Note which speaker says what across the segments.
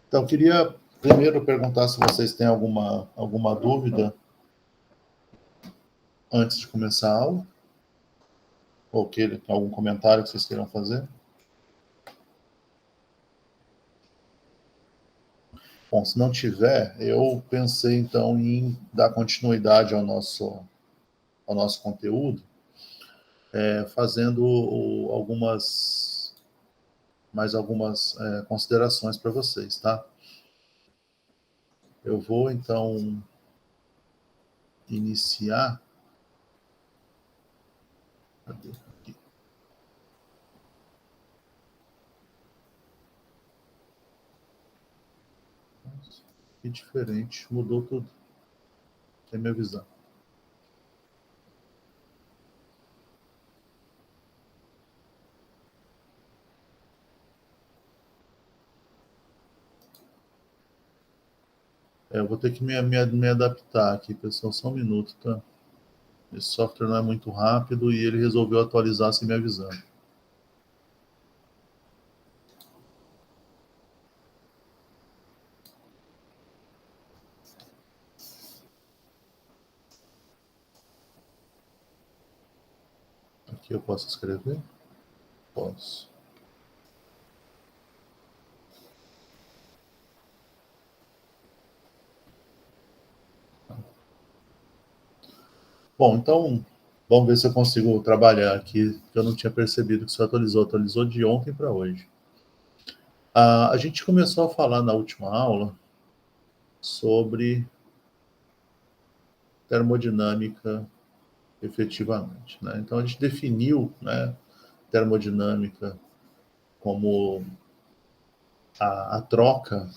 Speaker 1: Então, queria primeiro perguntar se vocês têm alguma dúvida antes de começar a aula, ou algum comentário que vocês queiram fazer. Bom, se não tiver, eu pensei, então, em dar continuidade ao nosso conteúdo, fazendo mais algumas considerações para vocês, tá? Eu vou, então, iniciar. Cadê? Aqui. Nossa, que diferente, mudou tudo. Sem me avisar. Eu vou ter que me adaptar aqui, pessoal, só um minuto, tá? Esse software não é muito rápido e ele resolveu atualizar sem me avisar. Aqui eu posso escrever? Posso. Bom, então, vamos ver se eu consigo trabalhar aqui, que eu não tinha percebido que isso atualizou de ontem para hoje. A gente começou a falar na última aula sobre termodinâmica efetivamente, né? Então, a gente definiu, né, termodinâmica como a troca,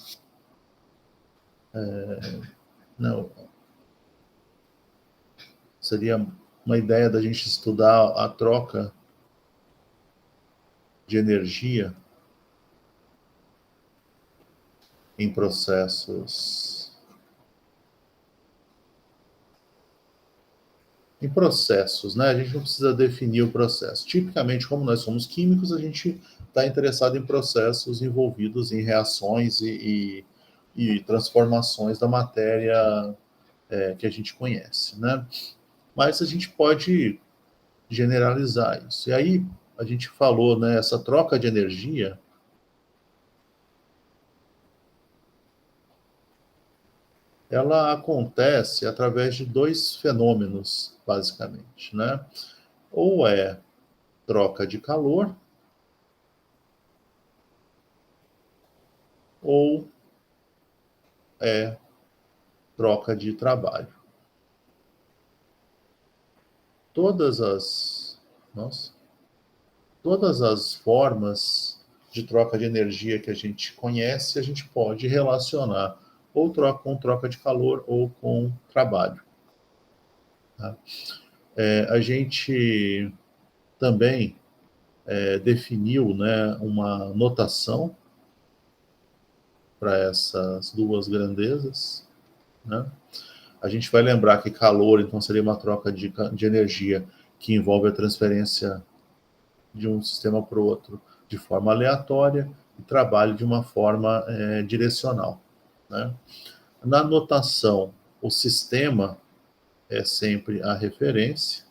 Speaker 1: não, seria uma ideia da gente estudar a troca de energia em processos, né? A gente não precisa definir o processo. Tipicamente, como nós somos químicos, a gente está interessado em processos envolvidos em reações e transformações da matéria que a gente conhece, né? Mas a gente pode generalizar isso. E aí, a gente falou, né, essa troca de energia, ela acontece através de dois fenômenos, basicamente, né? Ou é troca de calor, ou é troca de trabalho. Todas as, nossa, todas as formas de troca de energia que a gente conhece, a gente pode relacionar ou com troca de calor ou com trabalho. Tá? A gente também definiu, né, uma notação para essas duas grandezas, né? A gente vai lembrar que calor, então, seria uma troca de energia que envolve a transferência de um sistema para o outro de forma aleatória e trabalho de uma forma direcional, né? Na notação, o sistema é sempre a referência,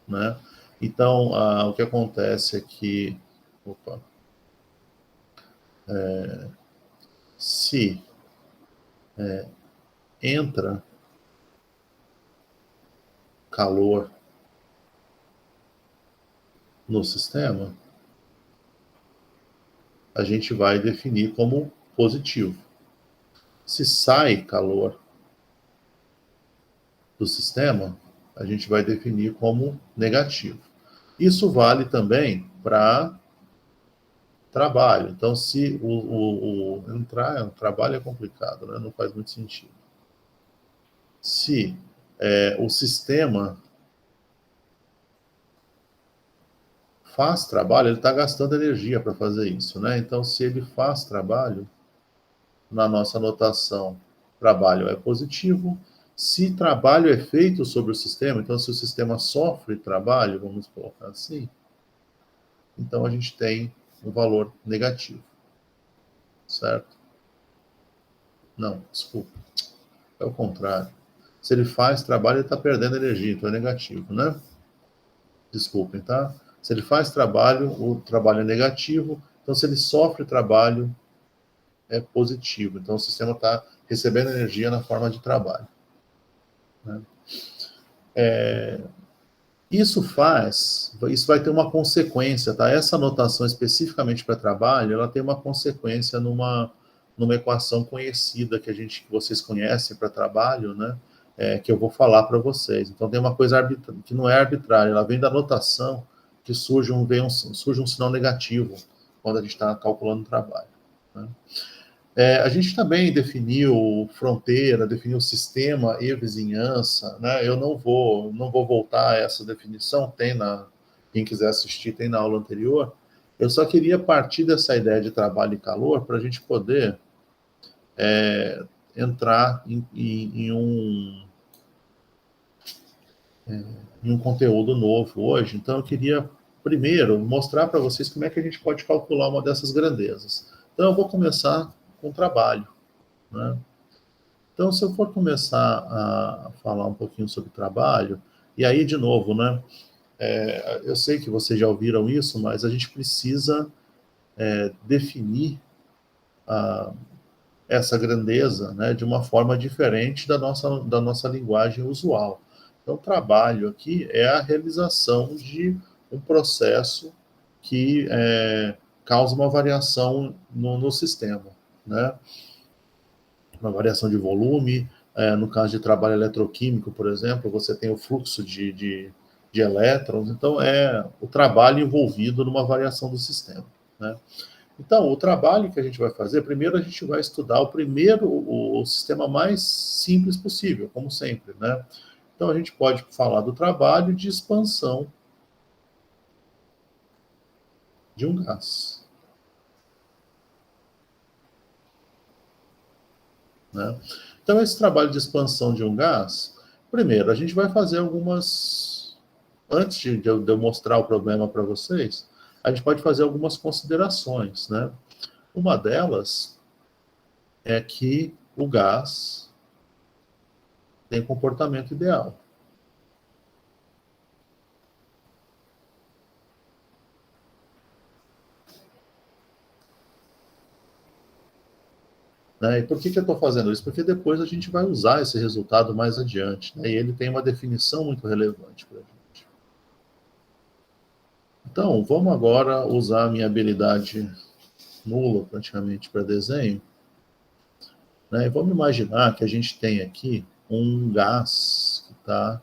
Speaker 1: né? Então, o que acontece é que, se entra calor no sistema, a gente vai definir como positivo. Se sai calor do sistema, a gente vai definir como negativo. Isso vale também para trabalho. Então, se entrar trabalho é complicado, né? Não faz muito sentido. Se o sistema faz trabalho, ele está gastando energia para fazer isso, né? Então, se ele faz trabalho, na nossa anotação, trabalho é positivo. Se trabalho é feito sobre o sistema, então se o sistema sofre trabalho, vamos colocar assim, então a gente tem um valor negativo, certo? Não, desculpa, é o contrário. Se ele faz trabalho, ele está perdendo energia, então é negativo, né? Desculpem, tá? Se ele faz trabalho, o trabalho é negativo. Então, se ele sofre trabalho, é positivo. Então, o sistema está recebendo energia na forma de trabalho, né? Isso vai ter uma consequência, tá? Essa anotação especificamente para trabalho, ela tem uma consequência numa equação conhecida que vocês conhecem para trabalho, né? Que eu vou falar para vocês. Então tem uma coisa que não é arbitrária, ela vem da anotação que surge um sinal negativo quando a gente está calculando o trabalho, né? A gente também definiu fronteira, definiu sistema e vizinhança, né? Eu não vou voltar a essa definição, quem quiser assistir, tem na aula anterior. Eu só queria partir dessa ideia de trabalho e calor para a gente poder entrar em um conteúdo novo hoje. Então, eu queria primeiro mostrar para vocês como é que a gente pode calcular uma dessas grandezas. Então, eu vou começar com o trabalho, né? Então, se eu for começar a falar um pouquinho sobre trabalho, e aí, de novo, né? Eu sei que vocês já ouviram isso, mas a gente precisa definir essa grandeza, né, de uma forma diferente da nossa linguagem usual. Então, trabalho aqui é a realização de um processo que causa uma variação no sistema, né? Uma variação de volume. No caso de trabalho eletroquímico, por exemplo, você tem o fluxo de elétrons, então é o trabalho envolvido numa variação do sistema, né? Então, o trabalho que a gente vai fazer, primeiro a gente vai estudar o sistema mais simples possível, como sempre, né? Então, a gente pode falar do trabalho de expansão de um gás, né? Então, esse trabalho de expansão de um gás, primeiro, a gente vai fazer algumas... Antes de eu mostrar o problema para vocês, a gente pode fazer algumas considerações, né? Uma delas é que o gás tem comportamento ideal. Né? E por que eu estou fazendo isso? Porque depois a gente vai usar esse resultado mais adiante, né? E ele tem uma definição muito relevante para a gente. Então, vamos agora usar a minha habilidade nula, praticamente, para desenho, né? E vamos imaginar que a gente tem aqui um gás que está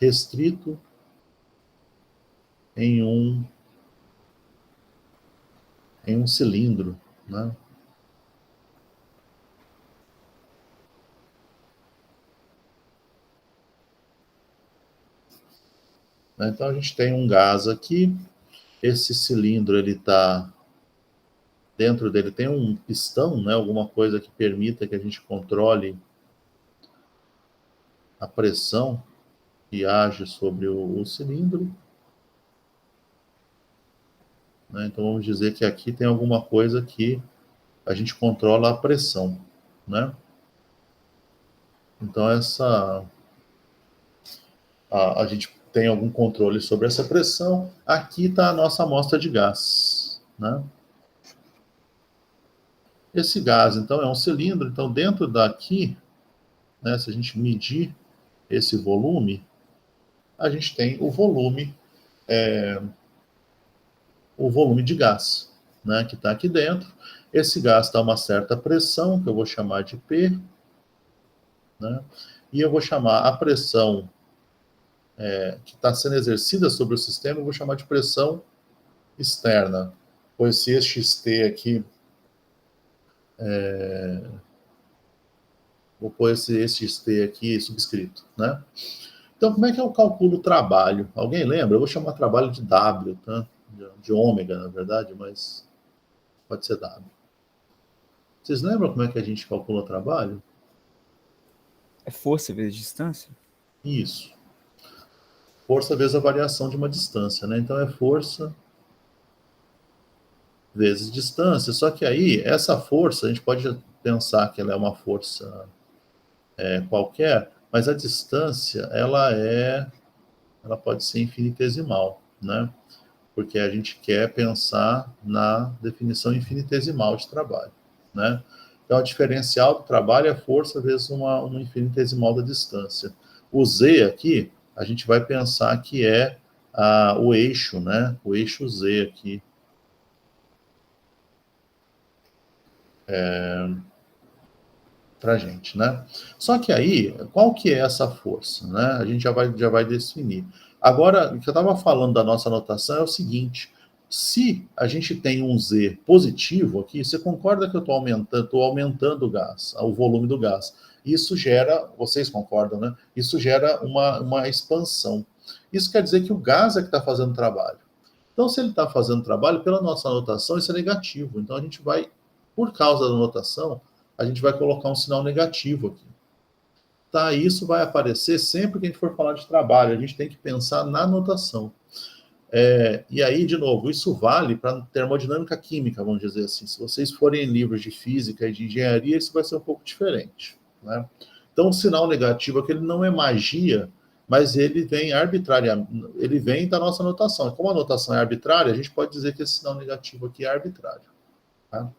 Speaker 1: restrito em um cilindro, né? Então, a gente tem um gás aqui, esse cilindro, ele está... Dentro dele tem um pistão, né? Alguma coisa que permita que a gente controle a pressão que age sobre o cilindro, né? Então, vamos dizer que aqui tem alguma coisa que a gente controla a pressão, né? Então, a gente tem algum controle sobre essa pressão. Aqui está a nossa amostra de gás, né? Esse gás, então, é um cilindro. Então, dentro daqui, né, se a gente medir esse volume, a gente tem o volume de gás, né, que está aqui dentro. Esse gás está a uma certa pressão, que eu vou chamar de P, né, e eu vou chamar a pressão que está sendo exercida sobre o sistema, eu vou chamar de pressão externa, pois se este T aqui, vou pôr esse T aqui subscrito, né? Então, como é que eu calculo o trabalho? Alguém lembra? Eu vou chamar trabalho de W, tá? De ômega, na verdade, mas pode ser W. Vocês lembram como é que a gente calcula o trabalho?
Speaker 2: É força vezes distância?
Speaker 1: Isso. Força vezes a variação de uma distância, né? Então é força vezes distância, só que aí, essa força, a gente pode pensar que ela é uma força qualquer, mas a distância, ela pode ser infinitesimal, né? Porque a gente quer pensar na definição infinitesimal de trabalho, né? Então, o diferencial do trabalho é força vezes uma infinitesimal da distância. O Z aqui, a gente vai pensar que é o eixo, né? O eixo Z aqui. Para a gente, né? Só que aí, qual que é essa força, né? A gente já vai definir. Agora, o que eu estava falando da nossa anotação é o seguinte: se a gente tem um Z positivo aqui, você concorda que eu estou aumentando o gás, o volume do gás? Isso gera, vocês concordam, né? Isso gera uma expansão. Isso quer dizer que o gás é que está fazendo trabalho. Então, se ele está fazendo trabalho, pela nossa anotação, isso é negativo. Então, a gente vai, por causa da anotação, a gente vai colocar um sinal negativo aqui. Tá? Isso vai aparecer sempre que a gente for falar de trabalho. A gente tem que pensar na notação. E aí, de novo, isso vale para termodinâmica química, vamos dizer assim. Se vocês forem em livros de física e de engenharia, isso vai ser um pouco diferente, né? Então, o sinal negativo aqui, ele não é magia, mas ele vem arbitrária, ele vem da nossa anotação. Como a anotação é arbitrária, a gente pode dizer que esse sinal negativo aqui é arbitrário. Tá?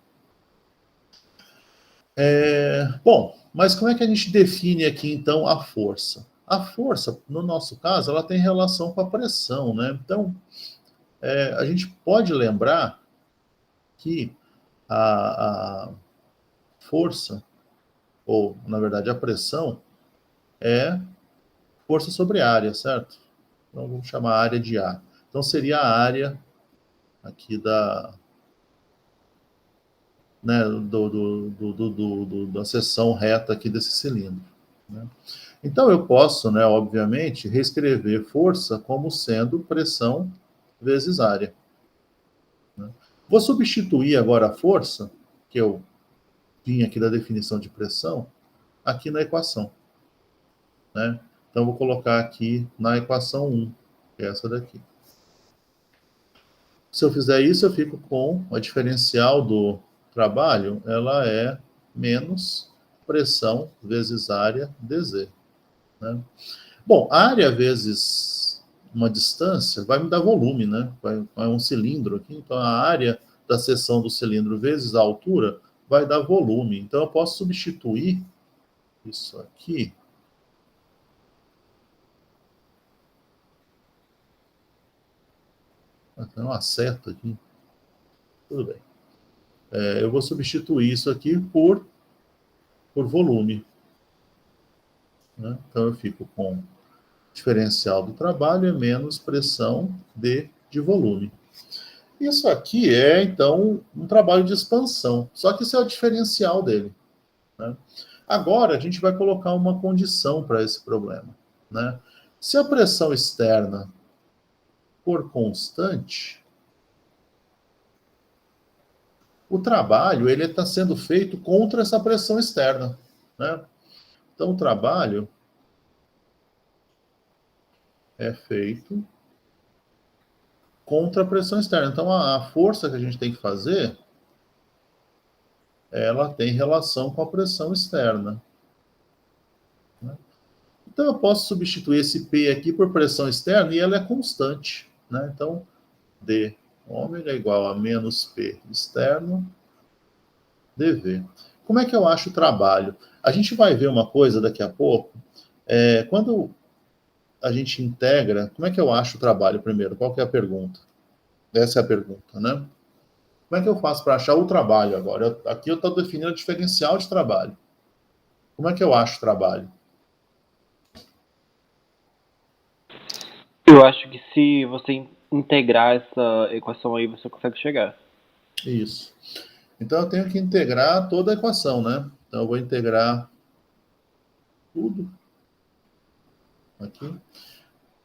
Speaker 1: Bom, mas como é que a gente define aqui, então, a força? A força, no nosso caso, ela tem relação com a pressão, né? Então, a gente pode lembrar que a força, ou, na verdade, a pressão, é força sobre área, certo? Então, vamos chamar a área de A. Então, seria a área aqui né, da seção reta aqui desse cilindro. Né? Então, eu posso, né, obviamente, reescrever força como sendo pressão vezes área. Né? Vou substituir agora a força, que eu vim aqui da definição de pressão, aqui na equação. Né? Então, vou colocar aqui na equação 1, que é essa daqui. Se eu fizer isso, eu fico com a diferencial do trabalho, ela é menos pressão vezes área dz. Né? Bom, área vezes uma distância vai me dar volume, né? Vai um cilindro aqui, então a área da seção do cilindro vezes a altura vai dar volume. Então eu posso substituir isso aqui. Tem uma seta aqui. Tudo bem. Eu vou substituir isso aqui por volume. Né? Então eu fico com diferencial do trabalho é menos pressão de volume. Isso aqui é, então, um trabalho de expansão. Só que isso é o diferencial dele. Né? Agora, a gente vai colocar uma condição para esse problema. Né? Se a pressão externa for constante, o trabalho ele está sendo feito contra essa pressão externa. Né? Então, o trabalho é feito contra a pressão externa. Então, a força que a gente tem que fazer, ela tem relação com a pressão externa. Né? Então, eu posso substituir esse P aqui por pressão externa e ela é constante. Né? Então, D ômega é igual a menos P externo dV. Como é que eu acho o trabalho? A gente vai ver uma coisa daqui a pouco. Quando a gente integra, como é que eu acho o trabalho primeiro? Qual que é a pergunta? Essa é a pergunta, né? Como é que eu faço para achar o trabalho agora? Aqui eu estou definindo o diferencial de trabalho. Como é que eu acho o trabalho?
Speaker 3: Eu acho que se você integrar essa equação aí, você consegue chegar.
Speaker 1: Isso. Então eu tenho que integrar toda a equação, né? Então eu vou integrar tudo aqui.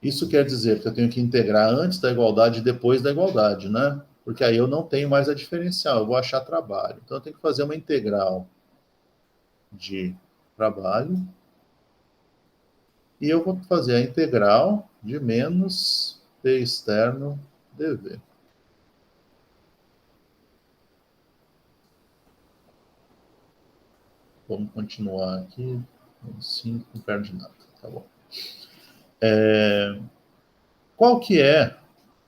Speaker 1: Isso quer dizer que eu tenho que integrar antes da igualdade e depois da igualdade, né? Porque aí eu não tenho mais a diferencial, eu vou achar trabalho. Então eu tenho que fazer uma integral de trabalho e eu vou fazer a integral de menos P externo dV. Vamos continuar aqui. 5, não perde nada. Tá bom. Qual que é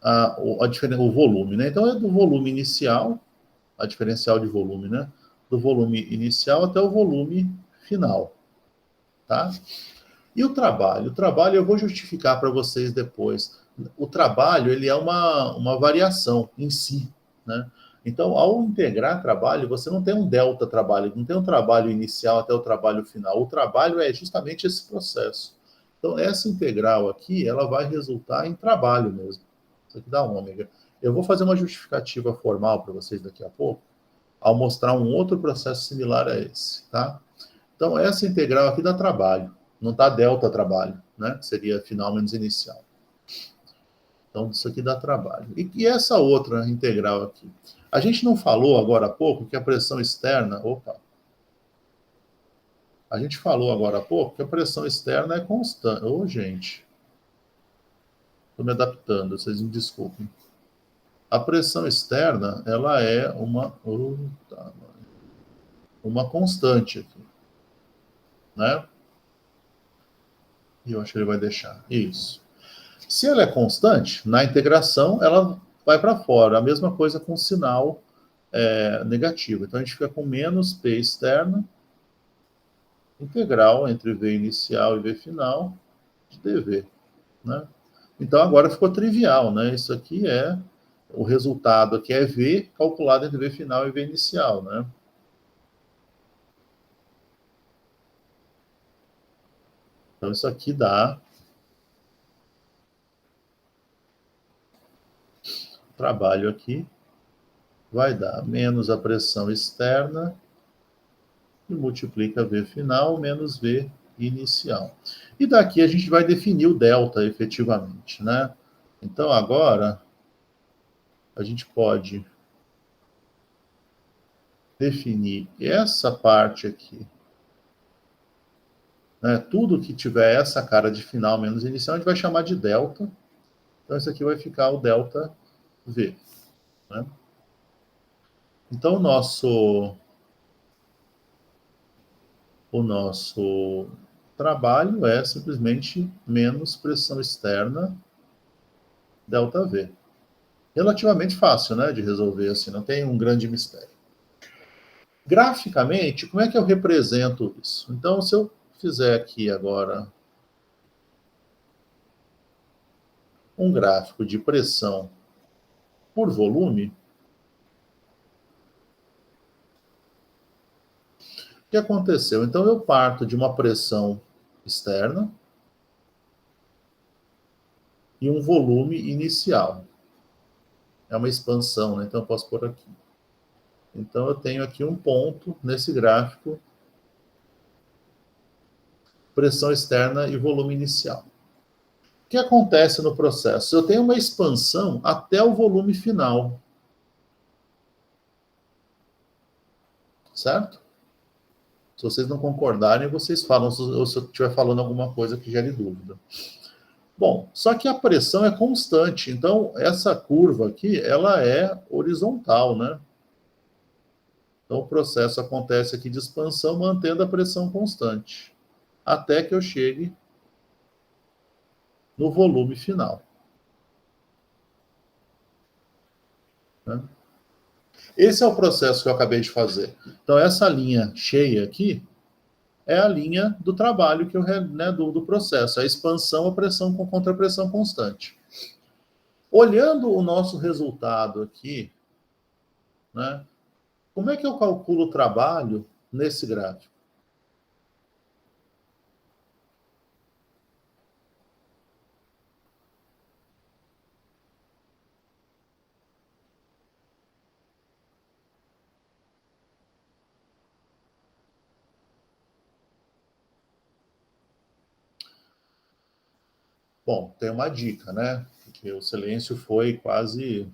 Speaker 1: o volume, né? Então, é do volume inicial, a diferencial de volume, né? Do volume inicial até o volume final, tá? E o trabalho? O trabalho eu vou justificar para vocês depois. O trabalho, ele é uma variação em si, né? Então, ao integrar trabalho, você não tem um delta trabalho, não tem um trabalho inicial até o trabalho final. O trabalho é justamente esse processo. Então, essa integral aqui, ela vai resultar em trabalho mesmo. Isso aqui dá ômega. Eu vou fazer uma justificativa formal para vocês daqui a pouco, ao mostrar um outro processo similar a esse, tá? Então, essa integral aqui dá trabalho. Não está delta trabalho, né? Que seria final menos inicial. Então, isso aqui dá trabalho. E essa outra integral aqui? A gente não falou agora há pouco que a pressão externa... Opa! A gente falou agora há pouco que a pressão externa é constante. Ô, gente. Estou me adaptando, vocês me desculpem. A pressão externa, ela é uma constante aqui, né? E eu acho que ele vai deixar. Isso. Se ela é constante, na integração, ela vai para fora. A mesma coisa com o sinal negativo. Então, a gente fica com menos P externa, integral entre V inicial e V final, de dV, né? Então, agora ficou trivial, né? Isso aqui é... O resultado aqui é V calculado entre V final e V inicial, né? Então, isso aqui dá trabalho aqui, vai dar menos a pressão externa e multiplica V final menos V inicial. E daqui a gente vai definir o delta efetivamente, né? Então, agora, a gente pode definir essa parte aqui, né? Tudo que tiver essa cara de final menos inicial, a gente vai chamar de delta. Então, isso aqui vai ficar o delta V, né? Então, o nosso trabalho é simplesmente menos pressão externa delta V. Relativamente fácil, né, de resolver assim, não tem um grande mistério. Graficamente, como é que eu represento isso? Então, se eu fizer aqui agora um gráfico de pressão por volume, o que aconteceu? Então, eu parto de uma pressão externa e um volume inicial. É uma expansão, né? Então, eu posso pôr aqui. Então, eu tenho aqui um ponto nesse gráfico, pressão externa e volume inicial. O que acontece no processo? Eu tenho uma expansão até o volume final. Certo? Se vocês não concordarem, vocês falam, ou se eu estiver falando alguma coisa que gere dúvida. Bom, só que a pressão é constante, então essa curva aqui, ela é horizontal, né? Então o processo acontece aqui de expansão, mantendo a pressão constante, até que eu chegue no volume final. Né? Esse é o processo que eu acabei de fazer. Então essa linha cheia aqui é a linha do trabalho que eu, né, do processo, a expansão, a pressão contra a pressão constante. Olhando o nosso resultado aqui, né, como é que eu calculo o trabalho nesse gráfico? Bom, tem uma dica, né? Porque o silêncio foi quase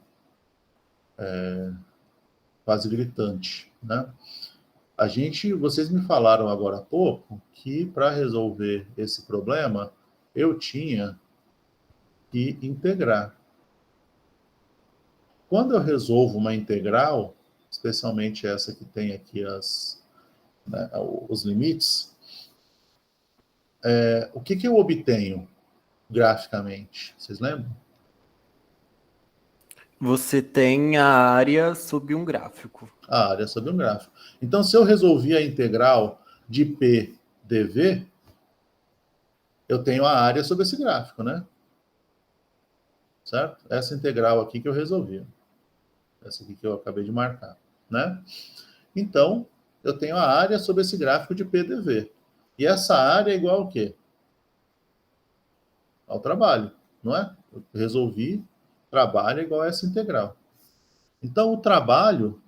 Speaker 1: gritante, né? Vocês me falaram agora há pouco que para resolver esse problema eu tinha que integrar. Quando eu resolvo uma integral, especialmente essa que tem aqui as né, os limites, o que eu obtenho graficamente? Vocês lembram?
Speaker 4: Você tem a área sob um gráfico.
Speaker 1: A área sobre um gráfico. Então, se eu resolvi a integral de P dV, eu tenho a área sobre esse gráfico, né? Certo? Essa integral aqui que eu resolvi. Essa aqui que eu acabei de marcar, né? Então, eu tenho a área sobre esse gráfico de PDV. E essa área é igual ao quê? Ao trabalho, não é? Eu resolvi, trabalho é igual a essa integral. Então, o trabalho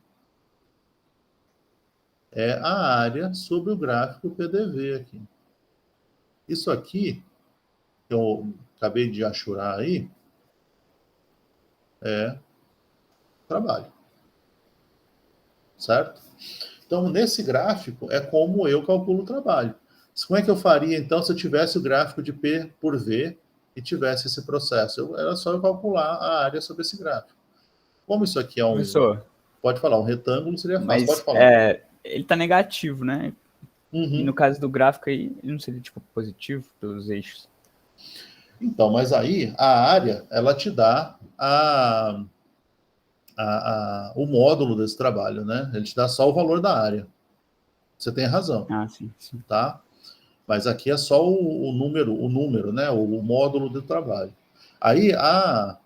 Speaker 1: é a área sobre o gráfico PDV aqui. Isso aqui, que eu acabei de achurar aí, é trabalho. Certo? Então, nesse gráfico, é como eu calculo o trabalho. Como é que eu faria, então, se eu tivesse o gráfico de P por V e tivesse esse processo? Era só eu calcular a área sobre esse gráfico. Como isso aqui é um...
Speaker 2: Professor,
Speaker 1: Pode falar, um retângulo seria fácil. Pode
Speaker 2: mas
Speaker 1: falar.
Speaker 2: ele tá negativo, né? E no
Speaker 1: Uhum.
Speaker 2: caso do gráfico aí, ele não seria tipo positivo pelos eixos.
Speaker 1: Então, mas aí a área, ela te dá o módulo desse trabalho, né? Ele te dá só o valor da área. Você tem razão,
Speaker 2: Ah, sim, sim.
Speaker 1: tá? Mas aqui é só o número, né? O módulo do trabalho. Aí,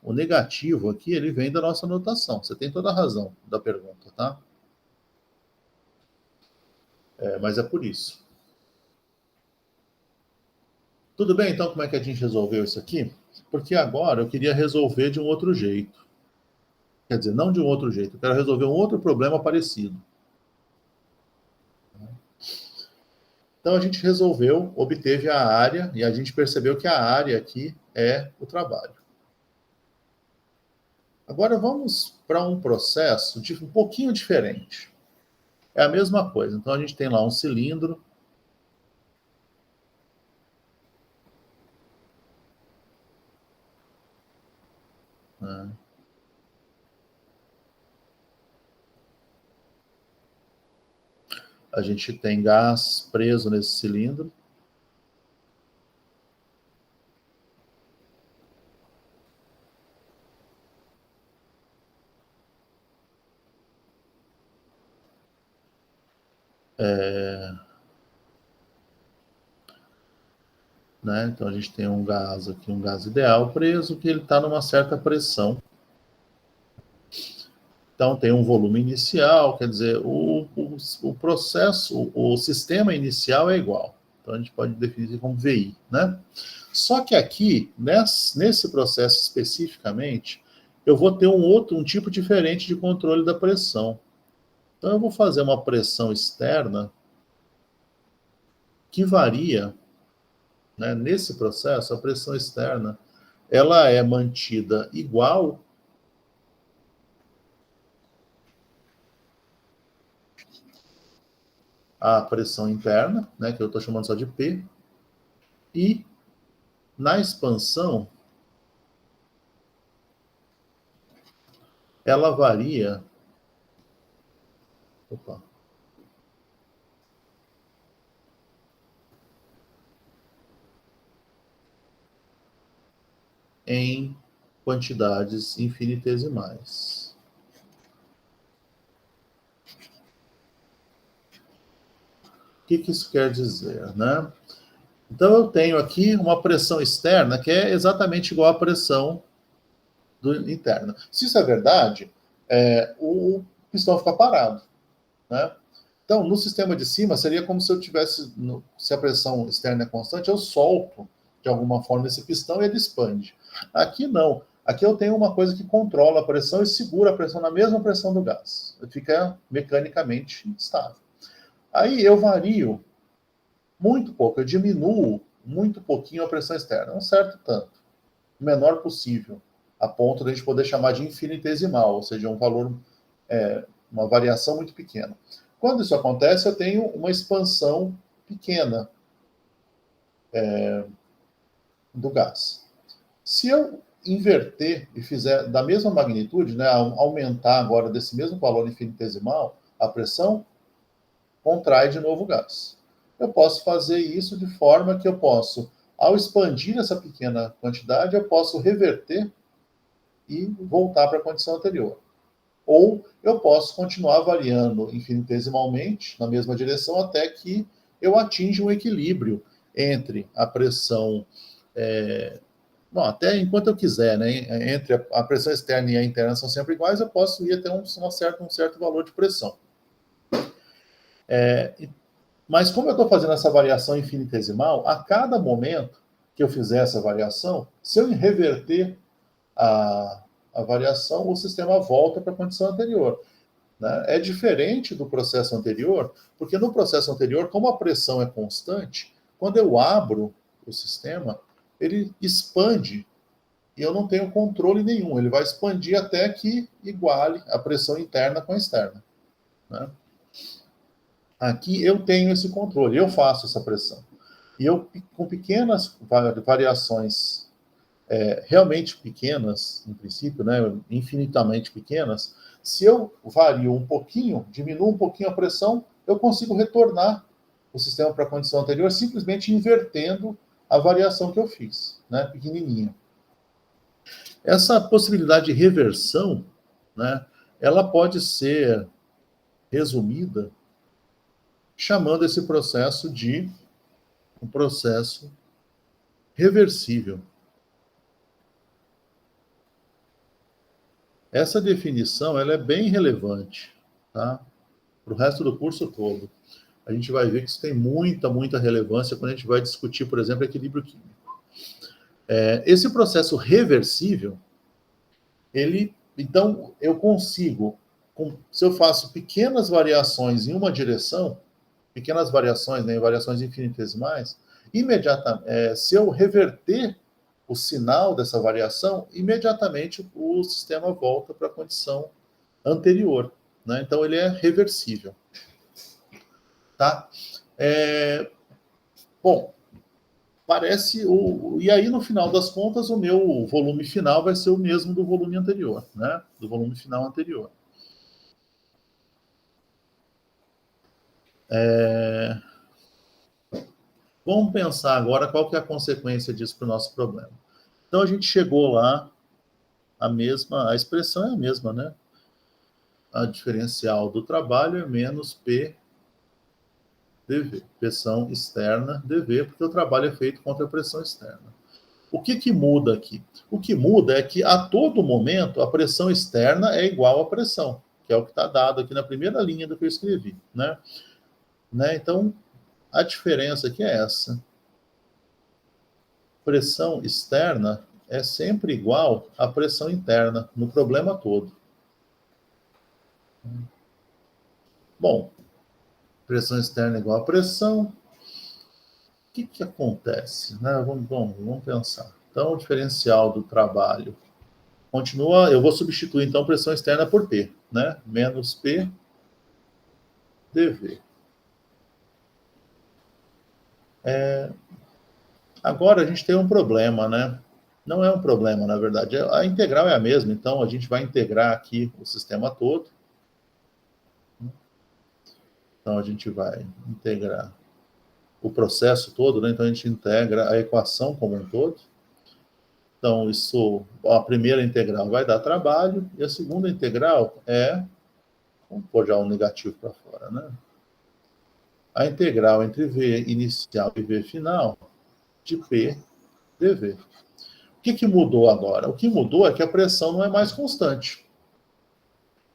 Speaker 1: o negativo aqui, ele vem da nossa notação. Você tem toda a razão da pergunta, tá? Mas é por isso. Tudo bem, então, como é que a gente resolveu isso aqui? Porque agora eu queria resolver de um outro jeito. Quer dizer, não de um outro jeito. Eu quero resolver um outro problema parecido. Então, a gente resolveu, obteve a área, e a gente percebeu que a área aqui é o trabalho. Agora vamos para um processo um pouquinho diferente. É a mesma coisa. Então a gente tem lá um cilindro. Né? A gente tem gás preso nesse cilindro. Né? Então a gente tem um gás aqui, um gás ideal preso, que ele está numa certa pressão. Então tem um volume inicial, quer dizer, o processo, o sistema inicial é igual. Então a gente pode definir como VI, né? Só que aqui, nesse processo especificamente, eu vou ter um tipo diferente de controle da pressão. Então eu vou fazer uma pressão externa que varia, né? Nesse processo, a pressão externa, ela é mantida igual à pressão interna, né? Que eu estou chamando só de P, e na expansão, ela varia. Opa. Em quantidades infinitesimais. O que isso quer dizer, né? Então eu tenho aqui uma pressão externa que é exatamente igual à pressão interna. Se isso é verdade, o pistão fica parado, né? Então, no sistema de cima, seria como se eu tivesse, se a pressão externa é constante, eu solto de alguma forma esse pistão e ele expande. Aqui não. Aqui eu tenho uma coisa que controla a pressão e segura a pressão na mesma pressão do gás. Fica mecanicamente estável. Aí eu vario muito pouco, eu diminuo muito pouquinho a pressão externa, um certo tanto, o menor possível, a ponto de a gente poder chamar de infinitesimal, ou seja, um valor, uma variação muito pequena. Quando isso acontece, eu tenho uma expansão pequena do gás. Se eu inverter e fizer da mesma magnitude, né, aumentar agora desse mesmo valor infinitesimal a pressão, contrai de novo o gás. Eu posso fazer isso de forma que eu posso, ao expandir essa pequena quantidade, eu posso reverter e voltar para a condição anterior. Ou eu posso continuar variando infinitesimalmente na mesma direção até que eu atinja um equilíbrio entre a pressão, bom, até enquanto eu quiser, né? Entre a pressão externa e a interna são sempre iguais, eu posso ir até um certo valor de pressão. Mas como eu estou fazendo essa variação infinitesimal, a cada momento que eu fizer essa variação, se eu reverter a variação, o sistema volta para a condição anterior. Né? É diferente do processo anterior, porque no processo anterior, como a pressão é constante, quando eu abro o sistema, ele expande e eu não tenho controle nenhum. Ele vai expandir até que iguale a pressão interna com a externa. Né? Aqui eu tenho esse controle, eu faço essa pressão. E eu, com pequenas variações realmente pequenas, em princípio, né, infinitamente pequenas, se eu vario um pouquinho, diminuo um pouquinho a pressão, eu consigo retornar o sistema para a condição anterior, simplesmente invertendo a variação que eu fiz, né, pequenininha. Essa possibilidade de reversão, né, ela pode ser resumida chamando esse processo de um processo reversível. Essa definição ela é bem relevante, tá? Para o resto do curso todo. A gente vai ver que isso tem muita relevância quando a gente vai discutir, por exemplo, equilíbrio químico. Esse processo reversível, então, eu consigo, se eu faço pequenas variações em uma direção, pequenas variações, né, variações infinitesimais, imediatamente, se eu reverter o sinal dessa variação, imediatamente o sistema volta para a condição anterior. Né? Então, ele é reversível. Tá? Bom, parece... E aí, no final das contas, o meu volume final vai ser o mesmo do volume anterior, né? Do volume final anterior. Vamos pensar agora qual que é a consequência disso para o nosso problema. Então, a gente chegou lá, a expressão é a mesma, né? A diferencial do trabalho é menos P dV, pressão externa dV, porque o trabalho é feito contra a pressão externa. O que muda aqui? O que muda é que, a todo momento, a pressão externa é igual à pressão, que é o que está dado aqui na primeira linha do que eu escrevi. Né? Então, a diferença aqui é essa. Pressão externa é sempre igual à pressão interna, no problema todo. Bom, pressão externa é igual a pressão. O que acontece? Né? Vamos pensar. Então, o diferencial do trabalho continua... Eu vou substituir, então, pressão externa por P. Né? Menos P dV. Agora, a gente tem um problema, né? Não é um problema, na verdade. A integral é a mesma, então a gente vai integrar aqui o sistema todo. Então, a gente vai integrar o processo todo, né? Então, a gente integra a equação como um todo. Então, a primeira integral vai dar trabalho, e a segunda integral vamos pôr já um negativo para fora, né? A integral entre V inicial e V final de P dV. O que mudou agora? O que mudou é que a pressão não é mais constante.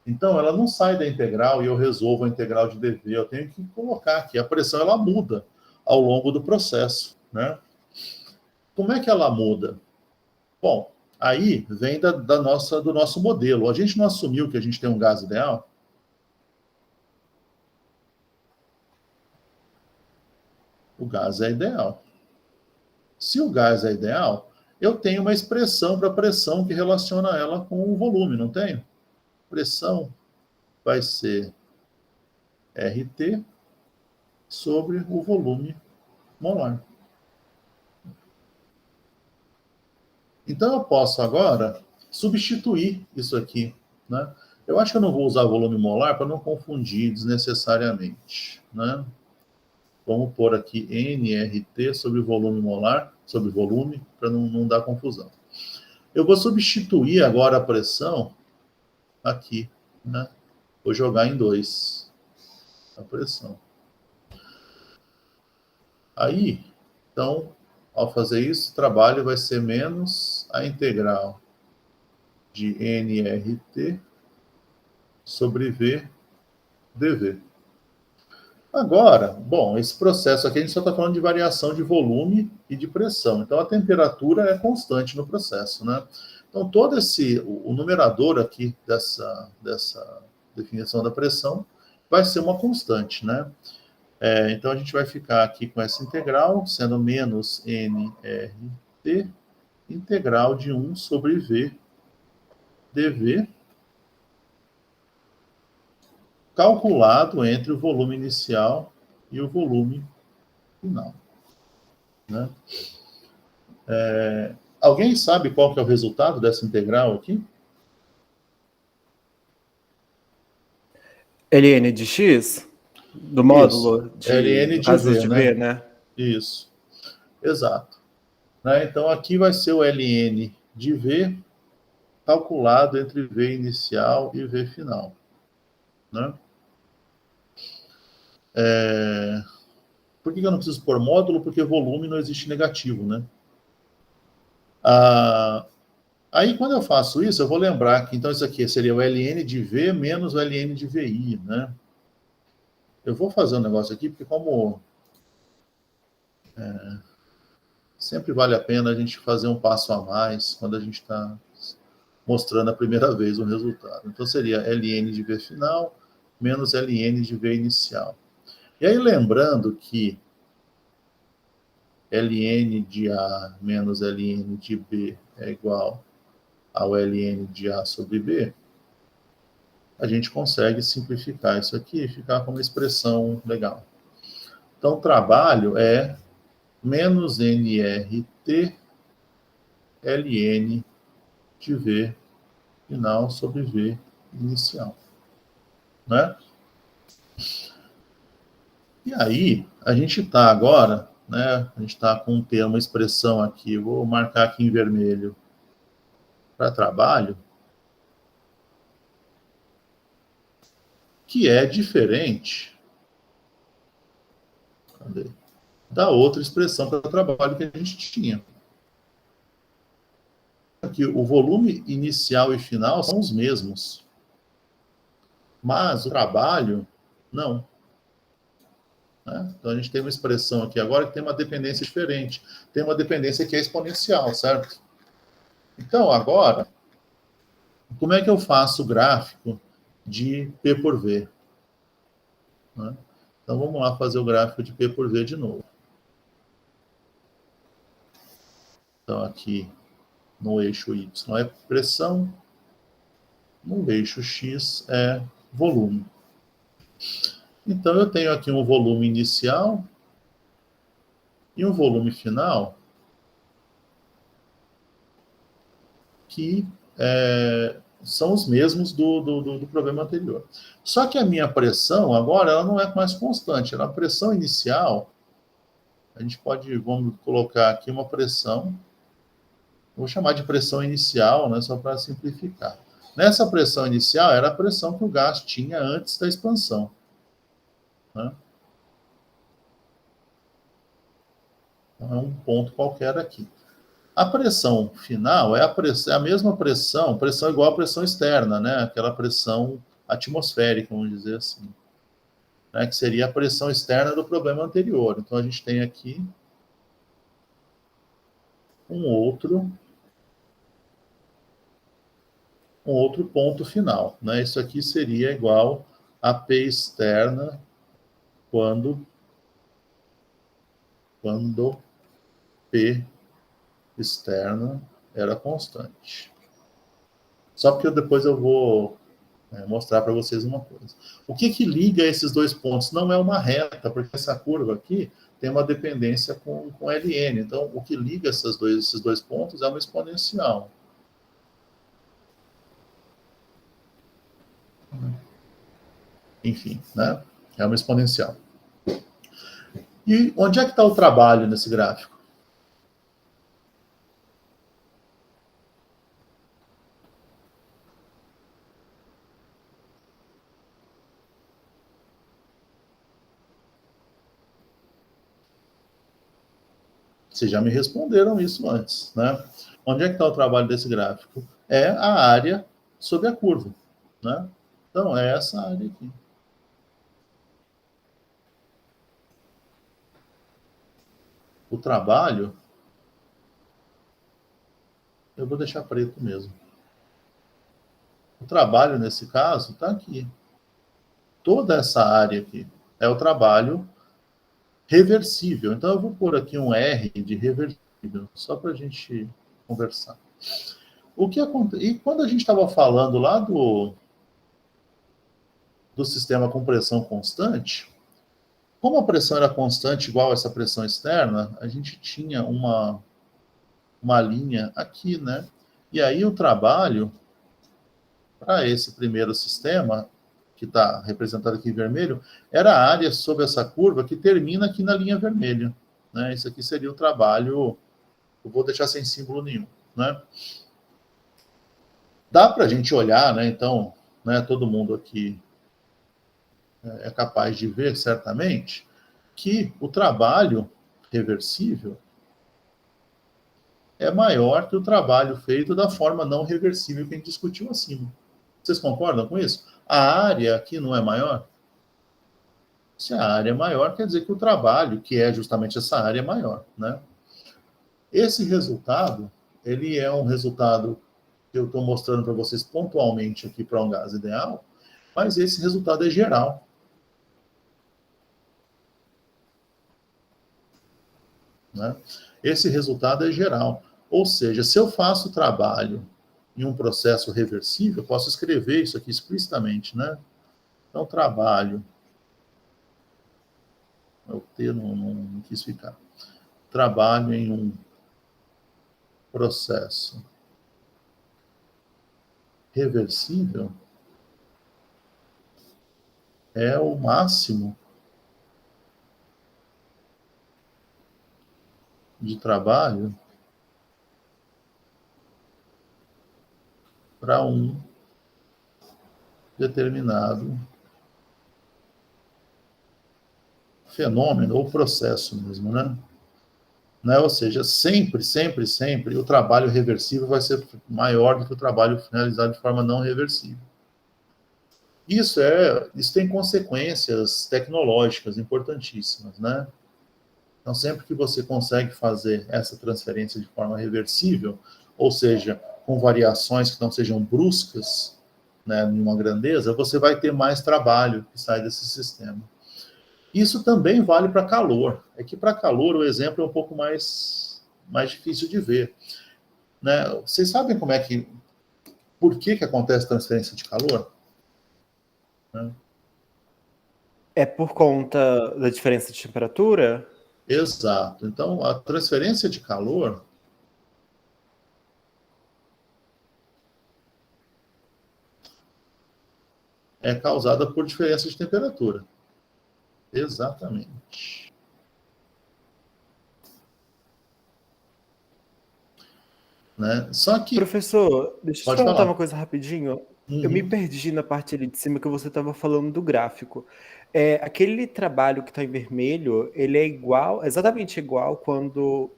Speaker 1: Então, ela não sai da integral e eu resolvo a integral de dV. Eu tenho que colocar aqui. A pressão ela muda ao longo do processo. Né? Como é que ela muda? Bom, aí vem do nosso modelo. A gente não assumiu que a gente tem um gás ideal? O gás é ideal. Se o gás é ideal, eu tenho uma expressão para a pressão que relaciona ela com o volume, não tenho? Pressão vai ser RT sobre o volume molar. Então, eu posso agora substituir isso aqui. Né? Eu acho que eu não vou usar volume molar para não confundir desnecessariamente, né? Vamos pôr aqui nRT sobre volume molar, sobre volume, para não dar confusão. Eu vou substituir agora a pressão aqui, né? Vou jogar em 2 a pressão. Aí, então, ao fazer isso, o trabalho vai ser menos a integral de nRT sobre V dV. Agora, bom, esse processo aqui a gente só está falando de variação de volume e de pressão. Então, a temperatura é constante no processo, né? Então, todo o numerador aqui dessa definição da pressão vai ser uma constante, né? Então, a gente vai ficar aqui com essa integral, sendo menos nRT, integral de 1 sobre V dV, calculado entre o volume inicial e o volume final, né? Alguém sabe qual que é o resultado dessa integral aqui?
Speaker 4: ln de x? Do módulo de
Speaker 1: ln de
Speaker 4: casos
Speaker 1: V,
Speaker 4: de
Speaker 1: né?
Speaker 4: V, né?
Speaker 1: Isso, exato. Né? Então, aqui vai ser o ln de V calculado entre V inicial e V final, né? Por que eu não preciso pôr módulo? Porque volume não existe negativo, né? Aí, quando eu faço isso, eu vou lembrar que, então, isso aqui seria o ln de V menos o ln de VI, né? Eu vou fazer um negócio aqui, porque como sempre vale a pena a gente fazer um passo a mais quando a gente está mostrando a primeira vez o resultado. Então, seria ln de V final menos ln de V inicial. E aí, lembrando que ln de A menos ln de B é igual ao ln de A sobre B, a gente consegue simplificar isso aqui e ficar com uma expressão legal. Então, o trabalho é menos nRT ln de V final sobre V inicial, né? E aí, a gente está agora, né? A gente está com uma expressão aqui, vou marcar aqui em vermelho para trabalho, que é diferente da outra expressão para trabalho que a gente tinha. Aqui, o volume inicial e final são os mesmos, mas o trabalho, não. Né? Então, a gente tem uma expressão aqui agora que tem uma dependência diferente. Tem uma dependência que é exponencial, certo? Então, agora, como é que eu faço o gráfico de P por V? Né? Então, vamos lá fazer o gráfico de P por V de novo. Então, aqui no eixo Y é pressão, no eixo X é volume. Então, eu tenho aqui um volume inicial e um volume final que são os mesmos do problema anterior. Só que a minha pressão, agora, ela não é mais constante. A pressão inicial, a gente pode, vamos colocar aqui uma pressão, vou chamar de pressão inicial, né, só para simplificar. Nessa pressão inicial, era a pressão que o gás tinha antes da expansão, né? Então, é um ponto qualquer aqui. A pressão final é a mesma pressão igual à pressão externa, né? Aquela pressão atmosférica, vamos dizer assim, né? Que seria a pressão externa do problema anterior. Então, a gente tem aqui um outro ponto final, né? Isso aqui seria igual a P externa quando P externa era constante. Só porque depois eu vou mostrar para vocês uma coisa. O que liga esses dois pontos? Não é uma reta, porque essa curva aqui tem uma dependência com ln. Então, o que liga esses dois pontos é uma exponencial. Enfim, né? É uma exponencial. E onde é que está o trabalho nesse gráfico? Vocês já me responderam isso antes, né? Onde é que está o trabalho desse gráfico? É a área sobre a curva, né? Então, é essa área aqui. O trabalho, eu vou deixar preto mesmo. O trabalho, nesse caso, está aqui. Toda essa área aqui é o trabalho reversível. Então, eu vou pôr aqui um R de reversível, só para a gente conversar. O que acontece? E quando a gente estava falando lá do sistema com pressão constante, como a pressão era constante igual a essa pressão externa, a gente tinha uma linha aqui, né? E aí o trabalho para esse primeiro sistema, que está representado aqui em vermelho, era a área sobre essa curva que termina aqui na linha vermelha, né? Isso aqui seria o trabalho, eu vou deixar sem símbolo nenhum, né? Dá para a gente olhar, né? Então, né, todo mundo aqui é capaz de ver, certamente, que o trabalho reversível é maior que o trabalho feito da forma não reversível que a gente discutiu acima. Vocês concordam com isso? A área aqui não é maior? Se a área é maior, quer dizer que o trabalho, que é justamente essa área, é maior, né? Esse resultado, ele é um resultado que eu estou mostrando para vocês pontualmente aqui para um gás ideal, mas esse resultado é geral. Né? Esse resultado é geral. Ou seja, se eu faço trabalho em um processo reversível, eu posso escrever isso aqui explicitamente, né? Então, trabalho. O T não quis ficar. Trabalho em um processo reversível é o máximo de trabalho para um determinado fenômeno ou processo mesmo, né? Ou seja, sempre, sempre, sempre o trabalho reversível vai ser maior do que o trabalho realizado de forma não reversível. Isso tem consequências tecnológicas importantíssimas, né? Então, sempre que você consegue fazer essa transferência de forma reversível, ou seja, com variações que não sejam bruscas, né, em uma grandeza, você vai ter mais trabalho que sai desse sistema. Isso também vale para calor. É que para calor o exemplo é um pouco mais difícil de ver. Né? Vocês sabem por que acontece transferência de calor? Né?
Speaker 4: É por conta da diferença de temperatura?
Speaker 1: Exato. Então, a transferência de calor é causada por diferença de temperatura. Exatamente. Né? Só que...
Speaker 4: Professor, deixa eu te
Speaker 1: Pode
Speaker 4: perguntar
Speaker 1: falar.
Speaker 4: uma coisa rapidinho.
Speaker 1: Uhum.
Speaker 4: Eu me perdi na parte ali de cima que você estava falando do gráfico. Aquele trabalho que está em vermelho, ele é exatamente igual quando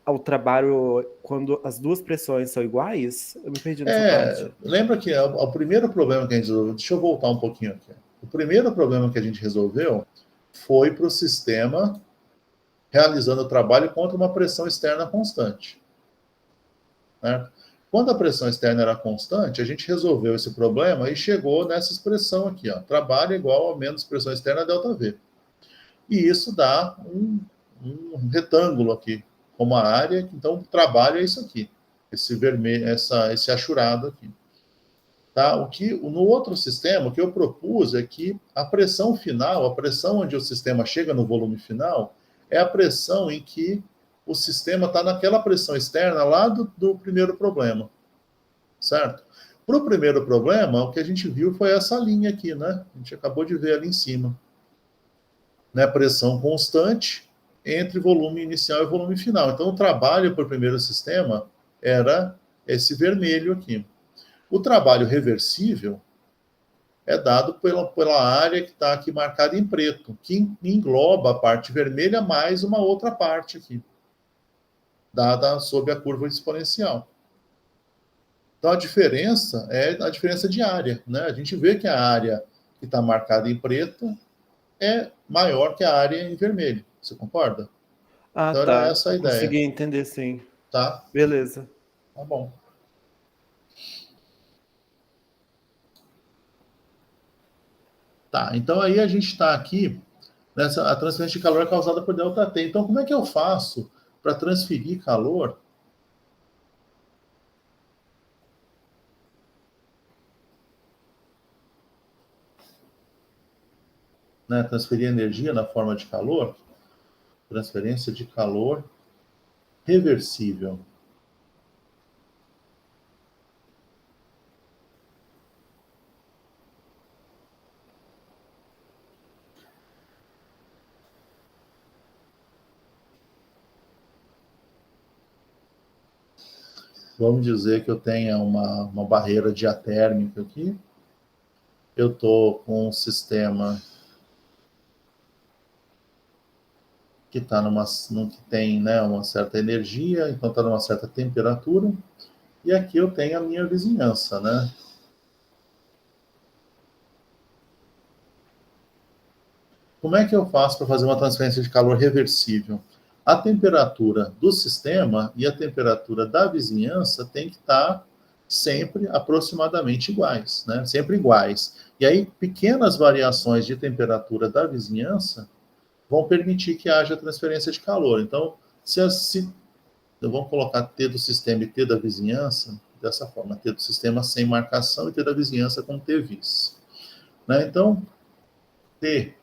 Speaker 4: ao trabalho, quando as duas pressões são iguais? Eu me perdi nessa parte.
Speaker 1: Lembra que o primeiro problema que a gente resolveu... Deixa eu voltar um pouquinho aqui. O primeiro problema que a gente resolveu foi para o sistema realizando o trabalho contra uma pressão externa constante. Né? Quando a pressão externa era constante, a gente resolveu esse problema e chegou nessa expressão aqui, ó, trabalho igual a menos pressão externa ΔV. E isso dá um retângulo aqui, como a área, então o trabalho é isso aqui, esse vermelho, esse achurado aqui. Tá? No outro sistema, o que eu propus é que a pressão final, a pressão onde o sistema chega no volume final, é a pressão em que o sistema está naquela pressão externa lá do primeiro problema, certo? Para o primeiro problema, o que a gente viu foi essa linha aqui, né? A gente acabou de ver ali em cima. Né? Pressão constante entre volume inicial e volume final. Então, o trabalho para o primeiro sistema era esse vermelho aqui. O trabalho reversível é dado pela área que está aqui marcada em preto, que engloba a parte vermelha mais uma outra parte aqui, dada sob a curva exponencial. Então, a diferença é a diferença de área. Né? A gente vê que a área que está marcada em preto é maior que a área em vermelho. Você concorda?
Speaker 4: Ah,
Speaker 1: Então, era
Speaker 4: tá.
Speaker 1: essa a ideia.
Speaker 4: Consegui entender, sim.
Speaker 1: Tá?
Speaker 4: Beleza.
Speaker 1: Tá bom. Tá, então aí a gente está aqui nessa a transferência de calor é causada por ΔT. Então, como é que eu faço para transferir calor? Né, transferir energia na forma de calor? Transferência de calor reversível. Vamos dizer que eu tenha uma barreira diatérmica aqui. Eu estou com um sistema que que tem, né, uma certa energia, então está numa certa temperatura. E aqui eu tenho a minha vizinhança, né? Como é que eu faço para fazer uma transferência de calor reversível? A temperatura do sistema e a temperatura da vizinhança tem que estar sempre aproximadamente iguais, né? Sempre iguais. E aí, pequenas variações de temperatura da vizinhança vão permitir que haja transferência de calor. Então, vamos colocar T do sistema e T da vizinhança dessa forma, T do sistema sem marcação e T da vizinhança com T vis. Né? Então, T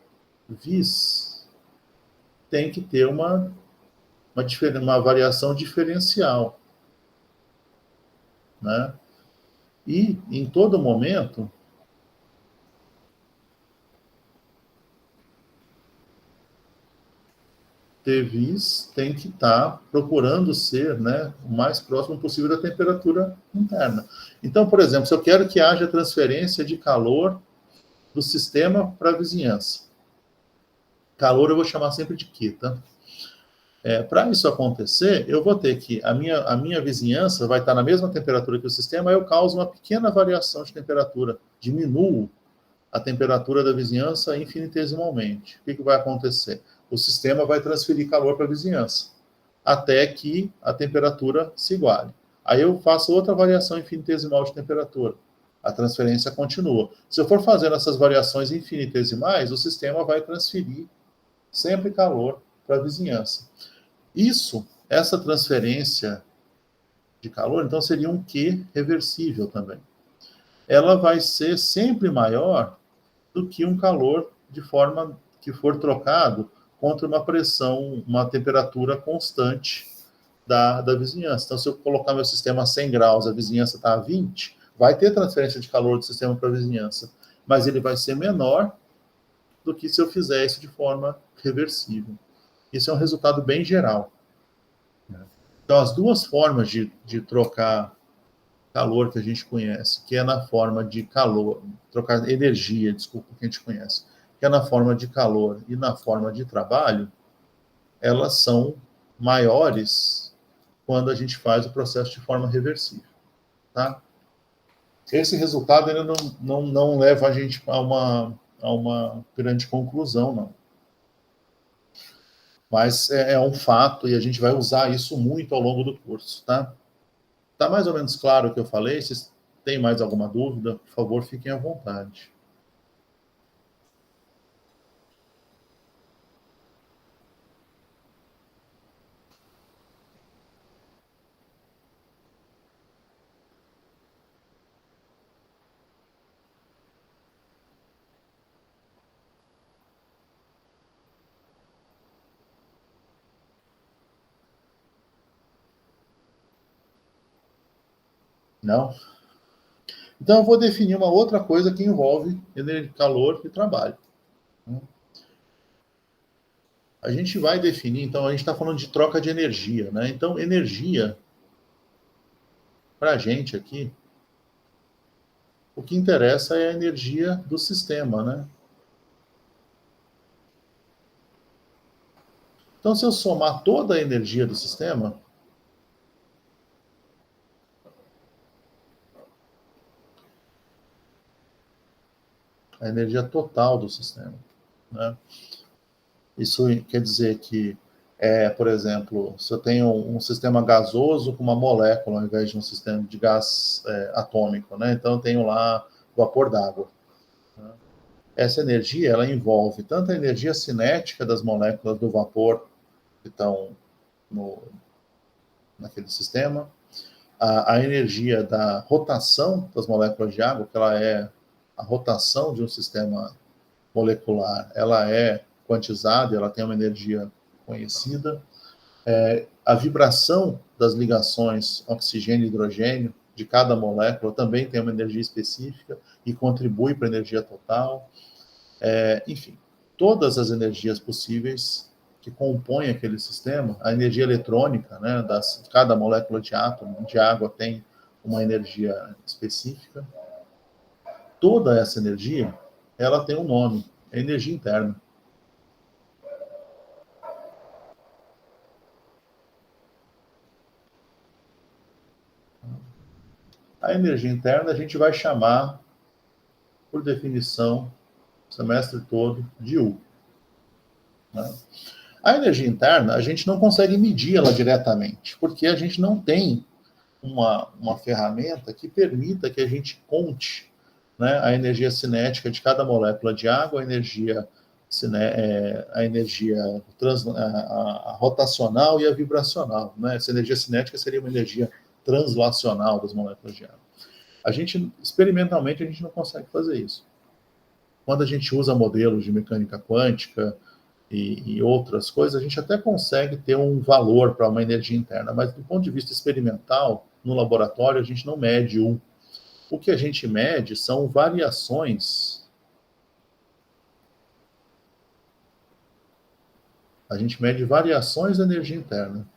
Speaker 1: vis tem que ter uma variação diferencial. Né? E, em todo momento, T vis tem que estar procurando ser, né, o mais próximo possível da temperatura interna. Então, por exemplo, se eu quero que haja transferência de calor do sistema para a vizinhança, calor eu vou chamar sempre de Q, tá? Para isso acontecer, eu vou ter que, a minha vizinhança vai estar na mesma temperatura que o sistema, aí eu causo uma pequena variação de temperatura, diminuo a temperatura da vizinhança infinitesimalmente. O que vai acontecer? O sistema vai transferir calor para a vizinhança, até que a temperatura se iguale. Aí eu faço outra variação infinitesimal de temperatura. A transferência continua. Se eu for fazendo essas variações infinitesimais, o sistema vai transferir sempre calor para a vizinhança. Essa transferência de calor, então, seria um Q reversível também. Ela vai ser sempre maior do que um calor de forma que for trocado contra uma pressão, uma temperatura constante da vizinhança. Então, se eu colocar meu sistema a 100 graus, a vizinhança está a 20, vai ter transferência de calor do sistema para a vizinhança, mas ele vai ser menor do que se eu fizer isso de forma reversível. Isso é um resultado bem geral. Então, as duas formas de trocar calor que a gente conhece, que é na forma de calor, trocar energia, desculpa, que a gente conhece, que é na forma de calor e na forma de trabalho, elas são maiores quando a gente faz o processo de forma reversível. Tá? Esse resultado ainda não leva a gente a uma grande conclusão, não. Mas é um fato e a gente vai usar isso muito ao longo do curso, tá? Tá mais ou menos claro o que eu falei? Se tem mais alguma dúvida, por favor, fiquem à vontade. Não? Então, eu vou definir uma outra coisa que envolve calor e trabalho. A gente vai definir, então, a gente está falando de troca de energia, né? Então, energia, para a gente aqui, o que interessa é a energia do sistema, né? Então, se eu somar toda a energia do sistema, a energia total do sistema, né? Isso quer dizer que, por exemplo, se eu tenho um sistema gasoso com uma molécula ao invés de um sistema de gás atômico, né? Então, eu tenho lá vapor d'água. Né? Essa energia, ela envolve tanto a energia cinética das moléculas do vapor que estão naquele sistema, a energia da rotação das moléculas de água, que ela é a rotação de um sistema molecular, ela é quantizada, ela tem uma energia conhecida, a vibração das ligações oxigênio e hidrogênio de cada molécula também tem uma energia específica e contribui para a energia total. Enfim, todas as energias possíveis que compõem aquele sistema, a energia eletrônica, né, cada molécula de átomo de água tem uma energia específica. Toda essa energia, ela tem um nome, é energia interna. A energia interna a gente vai chamar, por definição, o semestre todo, de U. Né? A energia interna, a gente não consegue medir ela diretamente, porque a gente não tem uma ferramenta que permita que a gente conte, né, a energia cinética de cada molécula de água, a energia a rotacional e a vibracional. Né? Essa energia cinética seria uma energia translacional das moléculas de água. Experimentalmente, a gente não consegue fazer isso. Quando a gente usa modelos de mecânica quântica e outras coisas, a gente até consegue ter um valor para uma energia interna, mas do ponto de vista experimental, no laboratório, a gente não mede U. O que a gente mede são variações. A gente mede variações da energia interna.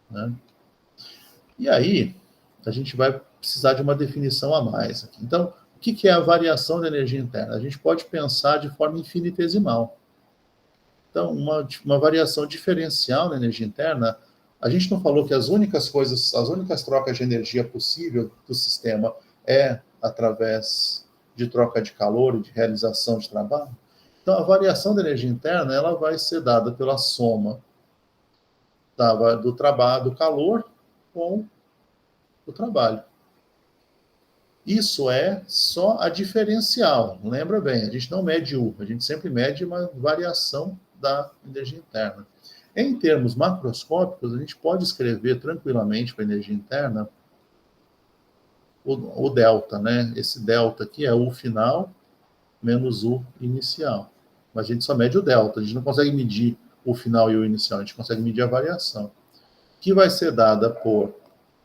Speaker 1: Né? E aí, a gente vai precisar de uma definição a mais aqui. Então, o que é a variação da energia interna? A gente pode pensar de forma infinitesimal. Então, uma variação diferencial na energia interna, a gente não falou que as únicas trocas de energia possível do sistema é através de troca de calor e de realização de trabalho? Então, a variação da energia interna, ela vai ser dada pela soma do trabalho, do calor com o trabalho. Isso é só a diferencial, lembra bem, a gente não mede U, a gente sempre mede uma variação da energia interna. Em termos macroscópicos, a gente pode escrever tranquilamente para a energia interna o delta, né? Esse delta aqui é U final menos U inicial. Mas a gente só mede o delta, a gente não consegue medir o final e o inicial, a gente consegue medir a variação. Que vai ser dada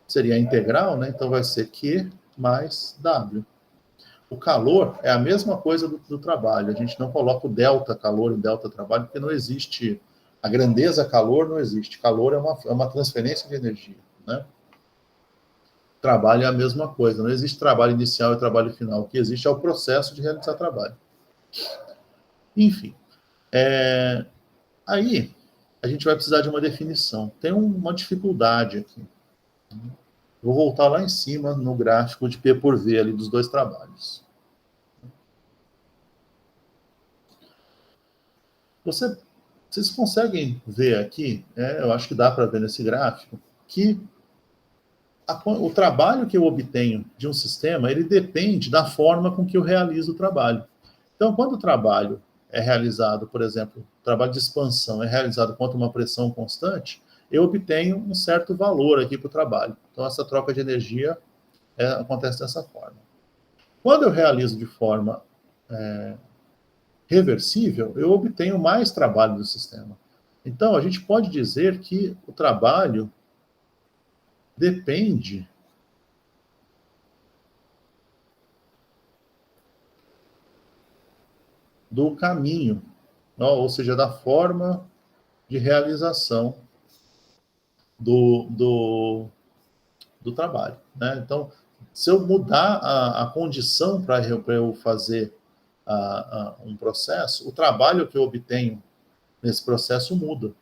Speaker 1: seria a integral, né? Então vai ser Q mais W. O calor é a mesma coisa do trabalho. A gente não coloca o delta calor e delta trabalho, porque não existe. A grandeza calor não existe. Calor é uma transferência de energia. Né? Trabalho é a mesma coisa. Não existe trabalho inicial e trabalho final. O que existe é o processo de realizar trabalho. Enfim. Aí, a gente vai precisar de uma definição. Tem uma dificuldade aqui. Vou voltar lá em cima no gráfico de P por V ali dos dois trabalhos. Vocês conseguem ver aqui, eu acho que dá para ver nesse gráfico, que o trabalho que eu obtenho de um sistema, ele depende da forma com que eu realizo o trabalho. Então, quando o trabalho é realizado, por exemplo, o trabalho de expansão é realizado contra uma pressão constante, eu obtenho um certo valor aqui para o trabalho. Então, essa troca de energia acontece dessa forma. Quando eu realizo de forma reversível, eu obtenho mais trabalho do sistema. Então, a gente pode dizer que o trabalho depende do caminho, ou seja, da forma de realização do trabalho. Né? Então, se eu mudar a condição para eu fazer um processo, o trabalho que eu obtenho nesse processo muda.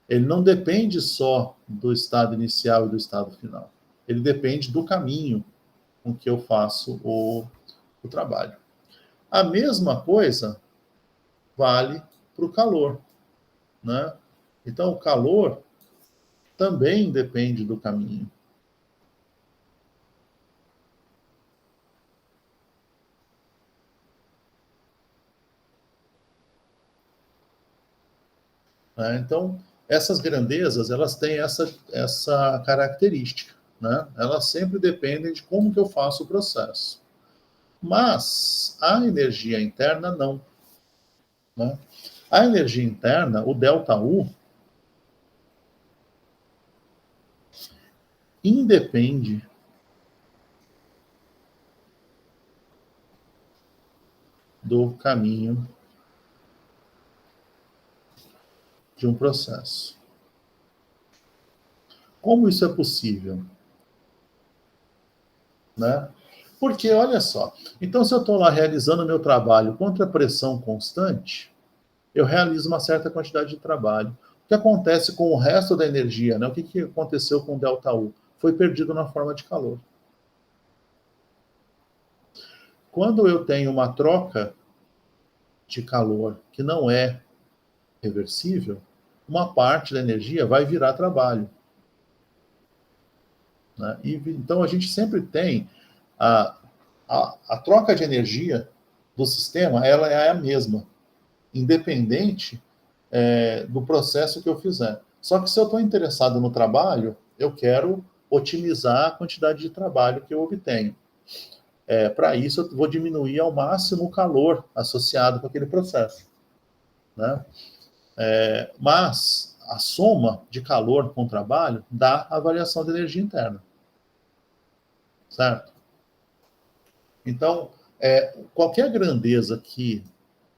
Speaker 1: Ele não depende só do estado inicial e do estado final. Ele depende do caminho com que eu faço o trabalho. A mesma coisa vale para o calor. Né? Então, o calor também depende do caminho. Né? Então, essas grandezas, elas têm essa característica. Né? Elas sempre dependem de como que eu faço o processo. Mas a energia interna, não. Né? A energia interna, o ΔU, independe do caminho de um processo. Como isso é possível? Né? Porque, olha só, então se eu estou lá realizando meu trabalho contra pressão constante, eu realizo uma certa quantidade de trabalho. O que acontece com o resto da energia? Né? O que aconteceu com o ΔU? Foi perdido na forma de calor. Quando eu tenho uma troca de calor que não é reversível, uma parte da energia vai virar trabalho. Né? Então a gente sempre tem a troca de energia do sistema, ela é a mesma, independente do processo que eu fizer. Só que se eu estou interessado no trabalho, eu quero otimizar a quantidade de trabalho que eu obtenho. Para isso, eu vou diminuir ao máximo o calor associado com aquele processo. Né? Mas a soma de calor com trabalho dá a variação de energia interna. Certo? Então, qualquer grandeza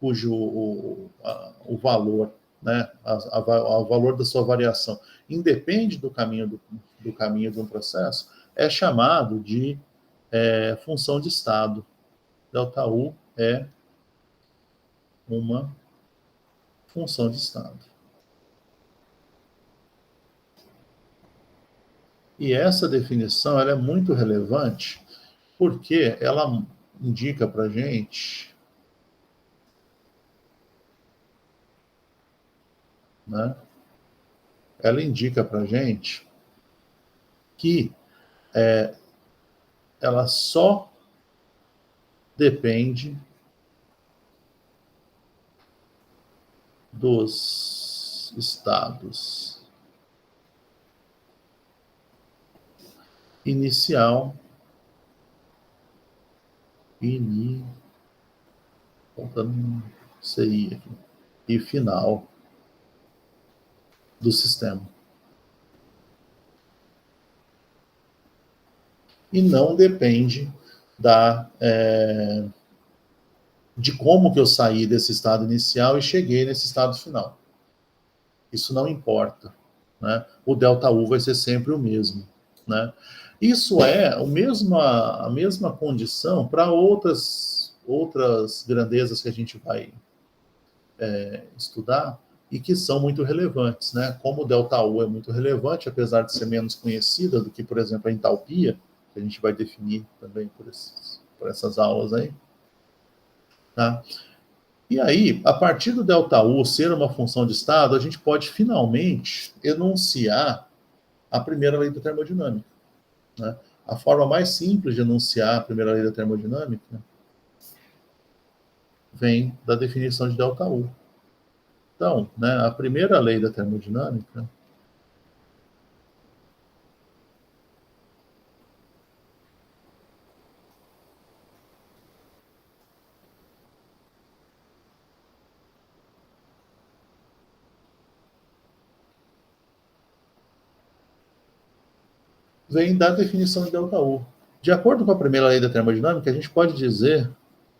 Speaker 1: cujo o valor, né, o valor da sua variação independe do caminho do caminho de um processo, é chamado de função de estado. ΔU é uma função de estado. E essa definição ela é muito relevante porque ela indica para a gente, né? Ela indica para a gente que ela só depende dos estados inicial, faltando CI aqui, e final do sistema. E não depende de como que eu saí desse estado inicial e cheguei nesse estado final. Isso não importa. Né? O ΔU vai ser sempre o mesmo. Né? Isso é a mesma condição para outras grandezas que a gente vai estudar e que são muito relevantes. Né? Como o ΔU é muito relevante, apesar de ser menos conhecida do que, por exemplo, a entalpia, que a gente vai definir também por essas aulas aí. Tá? E aí, a partir do ΔU ser uma função de estado, a gente pode finalmente enunciar a primeira lei da termodinâmica. Né? A forma mais simples de enunciar a primeira lei da termodinâmica vem da definição de ΔU. Então, né, a primeira lei da termodinâmica vem da definição de ΔU. De acordo com a primeira lei da termodinâmica, a gente pode dizer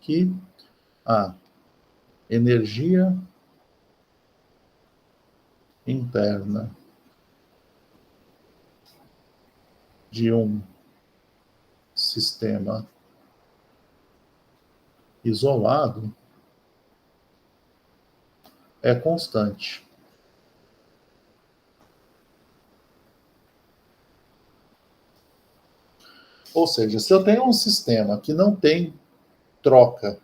Speaker 1: que a energia interna de um sistema isolado é constante. Ou seja, se eu tenho um sistema que não tem troca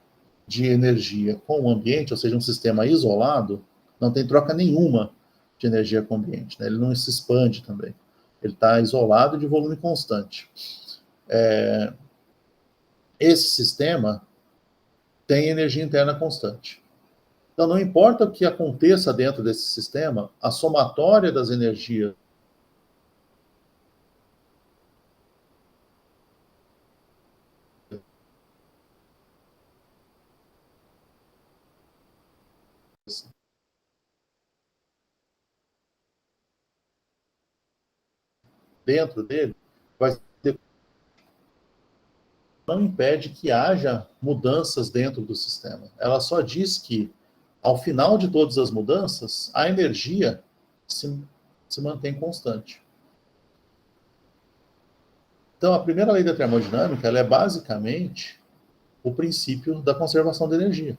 Speaker 1: de energia com o ambiente, ou seja, um sistema isolado, não tem troca nenhuma de energia com o ambiente, né? Ele não se expande também. Ele está isolado de volume constante. Esse sistema tem energia interna constante. Então, não importa o que aconteça dentro desse sistema, a somatória das energias dentro dele vai ter... não impede que haja mudanças dentro do sistema. Ela só diz que, ao final de todas as mudanças, a energia se mantém constante. Então, a primeira lei da termodinâmica, ela é basicamente o princípio da conservação da energia.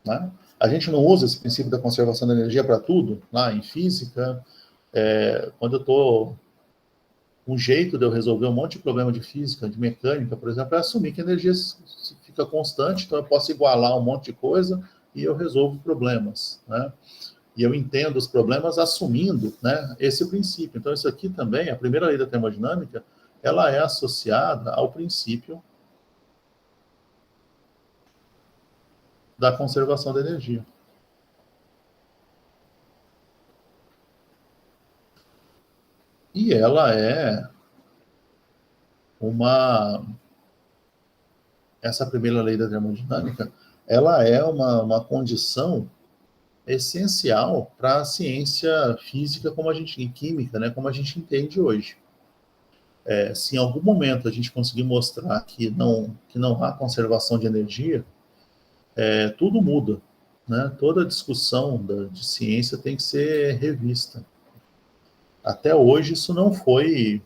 Speaker 1: Né? A gente não usa esse princípio da conservação da energia para tudo, lá em física. Quando eu estou... Um jeito de eu resolver um monte de problema de física, de mecânica, por exemplo, é assumir que a energia fica constante, então eu posso igualar um monte de coisa e eu resolvo problemas, né? E eu entendo os problemas assumindo, né, esse princípio. Então, isso aqui também, a primeira lei da termodinâmica, ela é associada ao princípio da conservação da energia. E ela é essa primeira lei da termodinâmica, ela é uma condição essencial para a ciência física como a gente, e química, né, como a gente entende hoje. Se em algum momento a gente conseguir mostrar que não há conservação de energia, tudo muda, né? Toda discussão de ciência tem que ser revista. Até hoje isso não foi...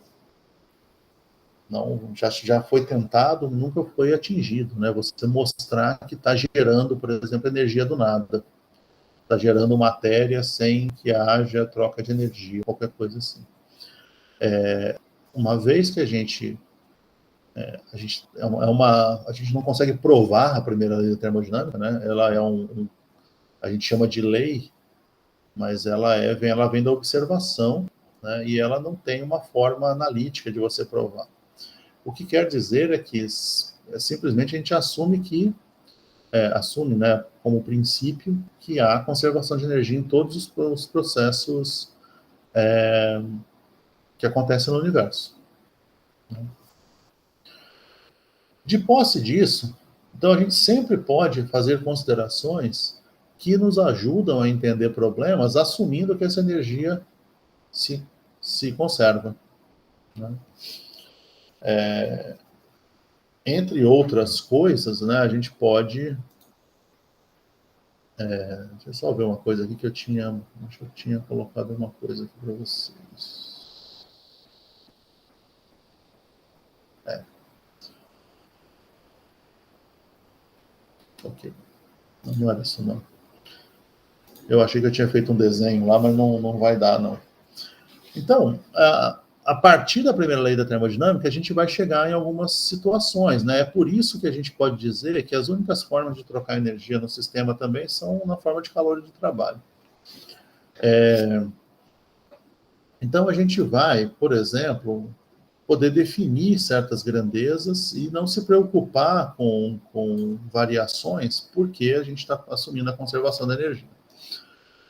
Speaker 1: já foi tentado, nunca foi atingido, né? Você mostrar que está gerando, por exemplo, energia do nada. Está gerando matéria sem que haja troca de energia, qualquer coisa assim. Uma vez que a gente não consegue provar a primeira lei da termodinâmica, né? Ela é a gente chama de lei, mas ela vem da observação, né? E ela não tem uma forma analítica de você provar. O que quer dizer é que simplesmente a gente assume né, como princípio que há conservação de energia em todos os processos que acontecem no universo. De posse disso, então a gente sempre pode fazer considerações que nos ajudam a entender problemas, assumindo que essa energia se conserva. Né? Entre outras coisas, né, a gente pode... deixa eu só ver uma coisa aqui que acho que eu tinha colocado uma coisa aqui para vocês. Ok. Não era isso, não. Eu achei que eu tinha feito um desenho lá, mas não vai dar, não. Então, a partir da primeira lei da termodinâmica, a gente vai chegar em algumas situações, né? É por isso que a gente pode dizer que as únicas formas de trocar energia no sistema também são na forma de calor e de trabalho. Então, a gente vai, por exemplo, poder definir certas grandezas e não se preocupar com variações, porque a gente está assumindo a conservação da energia.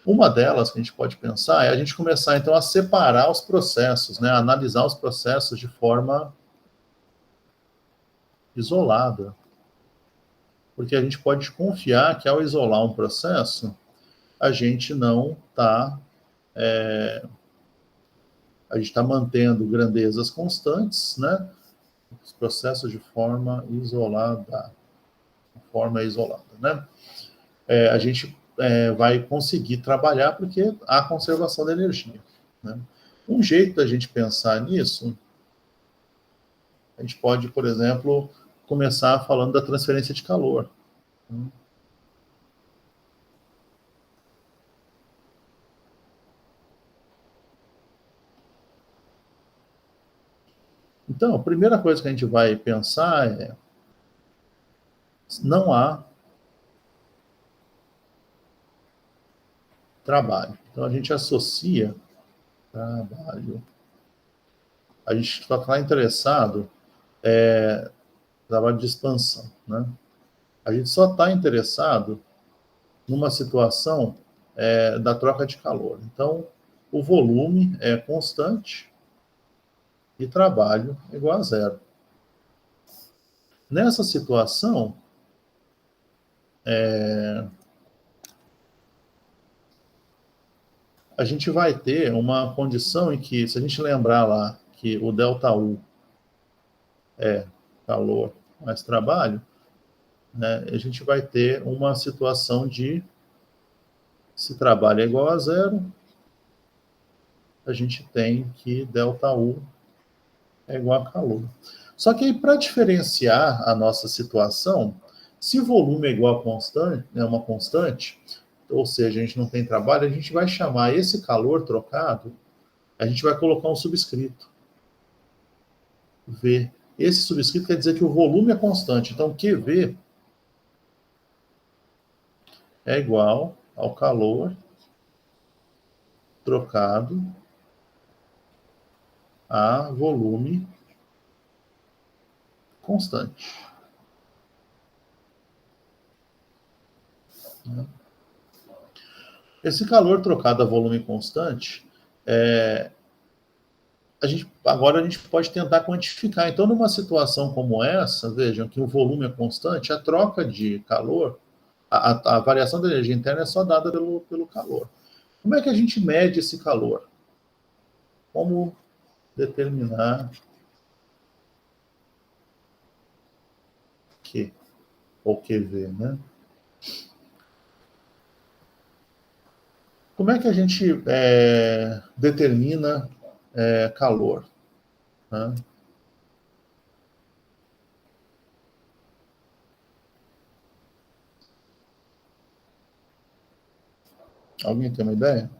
Speaker 1: Uma delas que a gente pode pensar é a gente começar, então, a separar os processos, né? A analisar os processos de forma isolada. Porque a gente pode confiar que, ao isolar um processo, a gente não está a gente está mantendo grandezas constantes, né? Os processos de forma isolada, né? A gente vai conseguir trabalhar porque há conservação da energia, né? Um jeito da gente pensar nisso, a gente pode, por exemplo, começar falando da transferência de calor. Então, a primeira coisa que a gente vai pensar é: não há trabalho. Então, a gente associa trabalho. A gente só está interessado trabalho de expansão, né? A gente só está interessado numa situação da troca de calor. Então, o volume é constante e trabalho é igual a zero. Nessa situação, a gente vai ter uma condição em que, se a gente lembrar lá que o ΔU é calor mais trabalho, né, a gente vai ter uma situação de, se trabalho é igual a zero, a gente tem que ΔU é igual a calor. Só que aí, para diferenciar a nossa situação, se o volume é igual a constante, é uma constante, ou seja, a gente não tem trabalho, a gente vai chamar esse calor trocado, a gente vai colocar um subscrito, V. Esse subscrito quer dizer que o volume é constante. Então, QV é igual ao calor trocado a volume constante. Esse calor trocado a volume constante, agora a gente pode tentar quantificar. Então, numa situação como essa, vejam que o volume é constante, a troca de calor, a variação da energia interna é só dada pelo calor. Como é que a gente mede esse calor? Como determinar Q, ou QV, né? Como é que a gente determina calor? Né? Alguém tem uma ideia?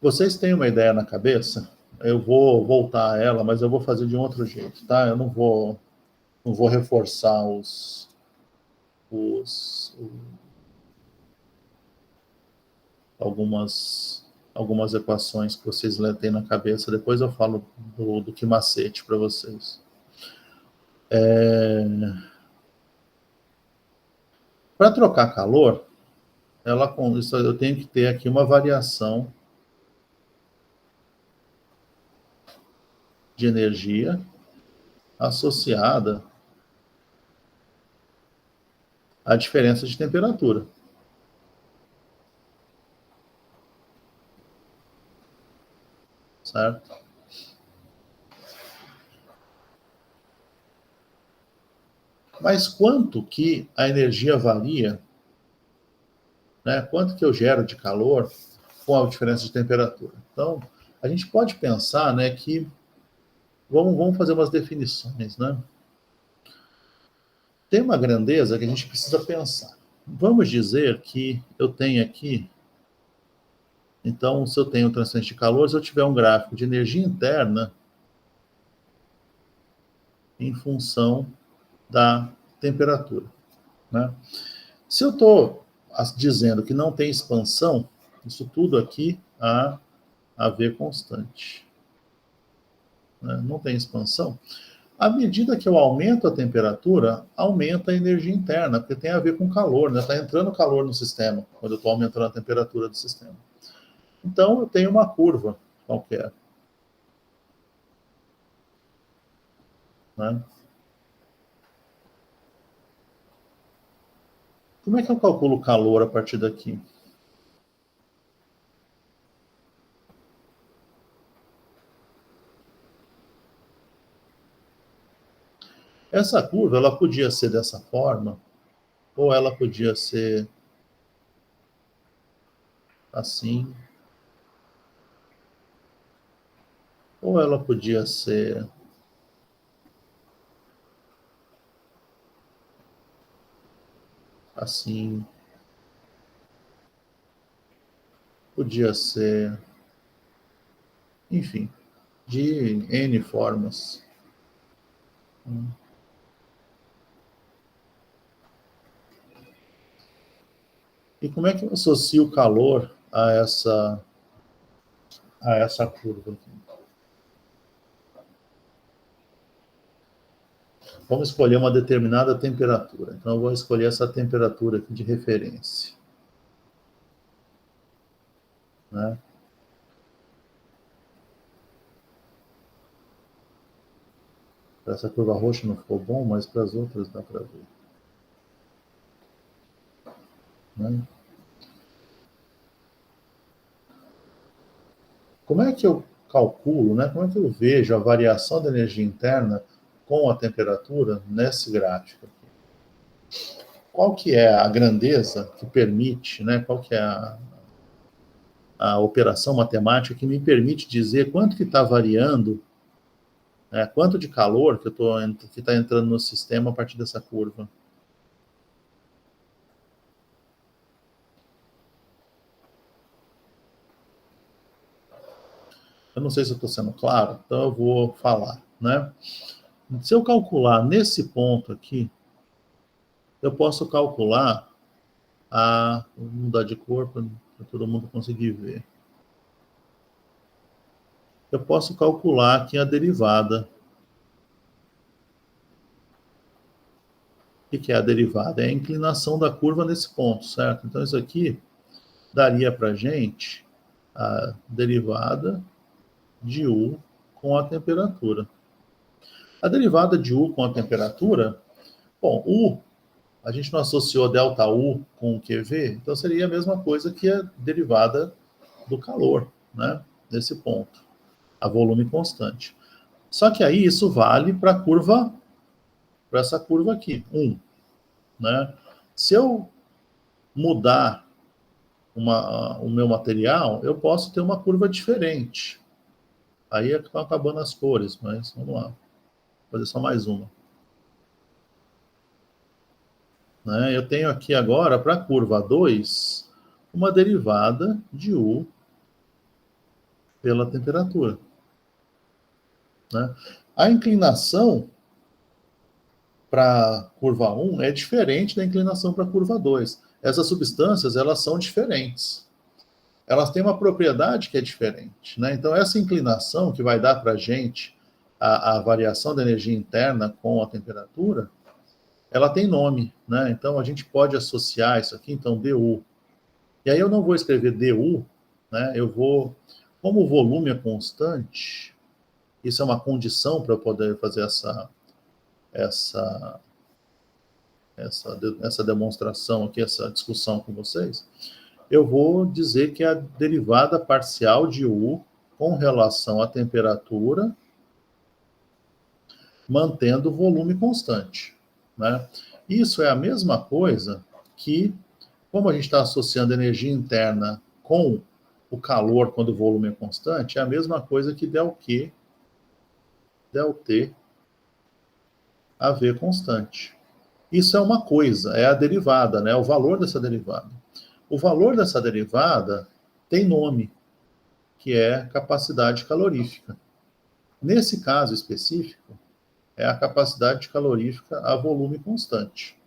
Speaker 1: Vocês têm uma ideia na cabeça? Eu vou voltar a ela, mas eu vou fazer de um outro jeito, tá? Eu não vou reforçar algumas equações que vocês têm na cabeça. Depois eu falo do que macete para vocês. Para trocar calor, eu tenho que ter aqui uma variação de energia associada à diferença de temperatura. Certo? Mas quanto que a energia varia, né? Quanto que eu gero de calor com a diferença de temperatura? Então, a gente pode pensar, né, que vamos fazer umas definições, né? Tem uma grandeza que a gente precisa pensar. Vamos dizer que eu tenho aqui, então, se eu tenho transferência de calor, se eu tiver um gráfico de energia interna em função da temperatura, né? Se eu estou dizendo que não tem expansão, isso tudo aqui a ver constante, né? Não tem expansão. À medida que eu aumento a temperatura, aumenta a energia interna, porque tem a ver com calor, né? Está entrando calor no sistema, quando eu estou aumentando a temperatura do sistema. Então, eu tenho uma curva qualquer, né? Como é que eu calculo o calor a partir daqui? Essa curva, ela podia ser dessa forma, ou ela podia ser assim, ou ela podia ser assim, podia ser, enfim, de N formas. E como é que eu associo o calor a essa curva aqui? Vamos escolher uma determinada temperatura. Então, eu vou escolher essa temperatura aqui de referência. Né? Para essa curva roxa não ficou bom, mas para as outras dá para ver. Né? Como é que eu calculo, né? Como é que eu vejo a variação da energia interna com a temperatura nesse gráfico? Qual que é a grandeza que permite, né? Qual que é a operação matemática que me permite dizer quanto que está variando, né? Quanto de calor que está entrando no sistema a partir dessa curva? Eu não sei se eu estou sendo claro, então eu vou falar, né? Se eu calcular nesse ponto aqui, eu posso calcular vou mudar de cor para todo mundo conseguir ver. Eu posso calcular aqui a derivada. O que é a derivada? É a inclinação da curva nesse ponto, certo? Então, isso aqui daria para a gente a derivada de U com a temperatura. A derivada de U com a temperatura, bom, U, a gente não associou ΔU com o QV, então seria a mesma coisa que a derivada do calor, né? Nesse ponto, a volume constante. Só que aí isso vale para a curva, para essa curva aqui, 1. Né? Se eu mudar o meu material, eu posso ter uma curva diferente. Aí estão acabando as cores, mas vamos lá. Vou fazer só mais uma. Né? Eu tenho aqui agora, para a curva 2, uma derivada de U pela temperatura. Né? A inclinação para a curva 1 é diferente da inclinação para a curva 2. Essas substâncias, elas são diferentes. Elas têm uma propriedade que é diferente. Né? Então, essa inclinação que vai dar para a gente a variação da energia interna com a temperatura, ela tem nome. Né? Então, a gente pode associar isso aqui, então, dU. E aí eu não vou escrever dU, né? Eu vou, como o volume é constante, isso é uma condição para eu poder fazer essa demonstração aqui, essa discussão com vocês, eu vou dizer que é a derivada parcial de U com relação à temperatura, mantendo o volume constante. Né? Isso é a mesma coisa que, como a gente está associando energia interna com o calor quando o volume é constante, é a mesma coisa que ΔQ, ΔT, AV constante. Isso é uma coisa, é a derivada, né? O valor dessa derivada. O valor dessa derivada tem nome, que é capacidade calorífica. Nesse caso específico, é a capacidade calorífica a volume constante.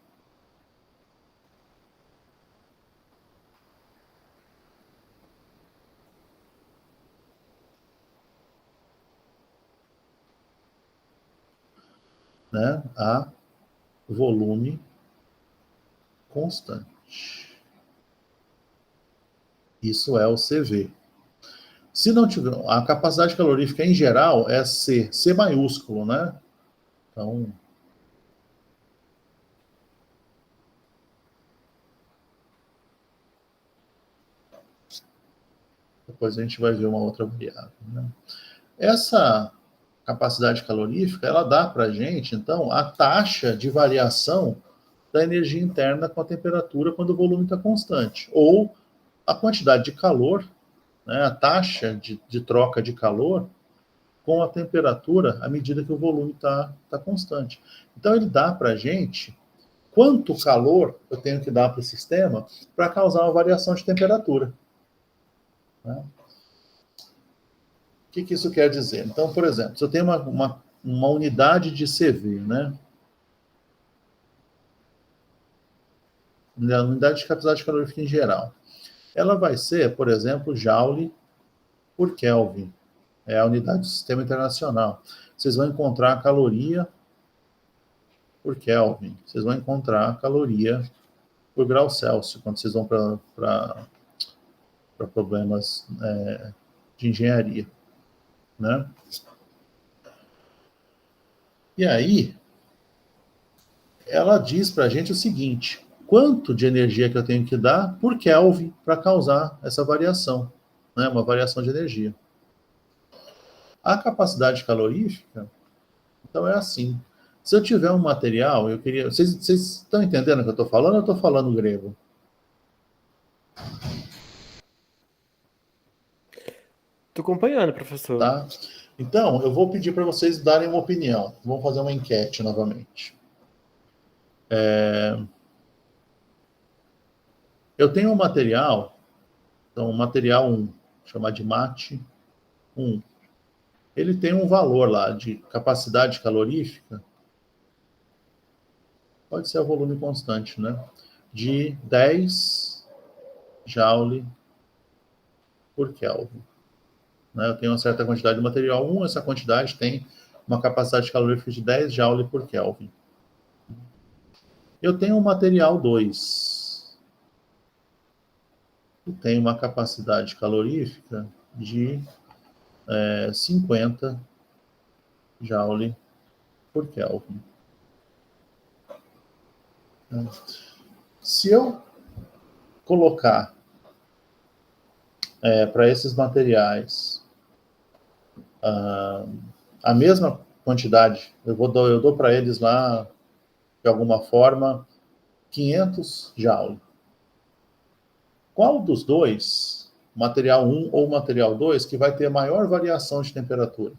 Speaker 1: Né? A volume constante. Isso é o CV. Se não tiver, a capacidade calorífica em geral é C maiúsculo, né? Então, depois a gente vai ver uma outra variável. Né? Essa capacidade calorífica, ela dá para a gente, então, a taxa de variação da energia interna com a temperatura quando o volume está constante, ou a quantidade de calor, né, a taxa de troca de calor com a temperatura à medida que o volume está constante. Então, ele dá para a gente quanto calor eu tenho que dar para o sistema para causar uma variação de temperatura. Né? O que isso quer dizer? Então, por exemplo, se eu tenho uma unidade de CV, né? A unidade de capacidade calorífica em geral, ela vai ser, por exemplo, Joule por Kelvin. É a unidade do sistema internacional. Vocês vão encontrar a caloria por Kelvin. Vocês vão encontrar a caloria por grau Celsius, quando vocês vão para problemas de engenharia. Né? E aí, ela diz para a gente o seguinte: quanto de energia que eu tenho que dar por Kelvin para causar essa variação, né? Uma variação de energia. A capacidade calorífica, então é assim. Se eu tiver um material, eu queria... Vocês estão entendendo o que eu estou falando ou eu estou falando grego?
Speaker 4: Estou acompanhando, professor.
Speaker 1: Tá? Então, eu vou pedir para vocês darem uma opinião. Vamos fazer uma enquete novamente. Eu tenho um material, então, material 1, chamar de mate 1. Ele tem um valor lá de capacidade calorífica, pode ser o volume constante, né? De 10 Joule por Kelvin. Né? Eu tenho uma certa quantidade de material 1, essa quantidade tem uma capacidade calorífica de 10 Joule por Kelvin. Eu tenho um material 2, que tem uma capacidade calorífica de 50 Joule por Kelvin. Se eu colocar para esses materiais a mesma quantidade, eu dou para eles lá, de alguma forma, 500 Joule. Qual dos dois, material 1 ou material 2, que vai ter maior variação de temperatura?